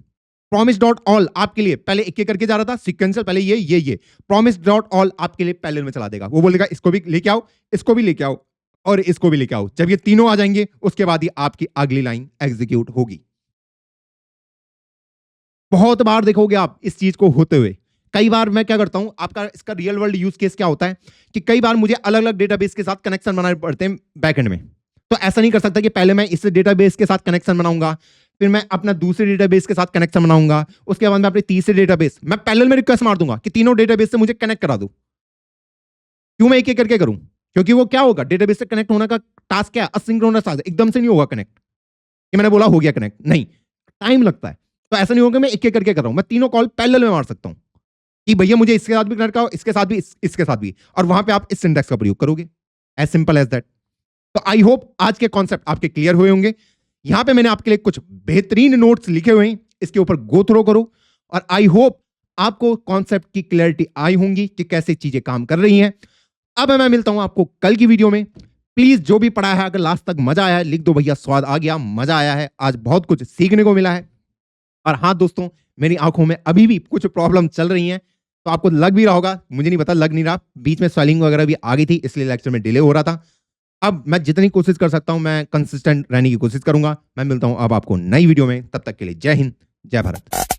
प्रॉमिस डॉट ऑल आपके लिए पहले एक एक करके जा रहा था सीक्वेंशियल, पहले ये प्रॉमिस डॉट ऑल आपके लिए पैरेलल में चला देगा। वो बोलेगा इसको भी लेके आओ, इसको भी लेके आओ, और इसको भी लेके आओ। जब ये तीनों आ जाएंगे उसके बाद ही आपकी अगली लाइन एग्जीक्यूट होगी। बहुत बार देखोगे आप इस चीज को होते हुए। कई बार मैं क्या करता हूं, आपका इसका रियल वर्ल्ड यूज केस क्या होता है कि कई बार मुझे अलग अलग डेटाबेस के साथ कनेक्शन बनाने पड़ते हैं बैकएंड में। तो ऐसा नहीं कर सकता कि पहले मैं इस डेटाबेस के साथ कनेक्शन बनाऊंगा, फिर मैं अपना दूसरे डेटाबेस के साथ कनेक्शन बनाऊंगा, उसके बाद मैं अपने तीसरे डेटाबेस, मैं पैरेलल में रिक्वेस्ट मार दूंगा कि तीनों डेटाबेस से मुझे कनेक्ट करा दो। क्यों मैं एक एक करके करूं? क्योंकि वो क्या होगा, डेटाबेस से कनेक्ट होने का टास्क क्या है, असिंक्रोनस टास्क, एकदम से नहीं होगा कनेक्ट कि मैंने बोला हो गया कनेक्ट, नहीं, टाइम लगता है। तो ऐसा नहीं होगा मैं एक एक करके कर रहा हूं, मैं तीनों कॉल पैरेलल में मार सकता हूं कि भैया मुझे इसके साथ भी कनेक्ट कराओ, इसके साथ भी, इसके साथ भी, और वहां पे आप इस सिंटैक्स का प्रयोग करोगे। As simple as that. तो आई होप आज के कॉन्सेप्ट आपके क्लियर हुए होंगे। यहां पे मैंने आपके लिए कुछ बेहतरीन नोट्स लिखे हुए हैं, इसके ऊपर गो थ्रो करो, और आई होप आपको कॉन्सेप्ट की क्लैरिटी आई होंगी कि कैसे चीजें काम कर रही हैं। अब मैं मिलता हूं आपको कल की वीडियो में। प्लीज जो भी पढ़ा है अगर लास्ट तक मजा आया है लिख दो भैया स्वाद आ गया, मजा आया है, आज बहुत कुछ सीखने को मिला है। और हाँ दोस्तों, मेरी आंखों में अभी भी कुछ प्रॉब्लम चल रही हैं, तो आपको लग भी रहा होगा, मुझे नहीं पता, लग नहीं रहा, बीच में स्वेलिंग वगैरह भी आ गई थी, इसलिए लेक्चर में डिले हो रहा था। अब मैं जितनी कोशिश कर सकता हूं मैं कंसिस्टेंट रहने की कोशिश करूंगा। मैं मिलता हूं अब आपको नई वीडियो में, तब तक के लिए जय हिंद, जय भारत।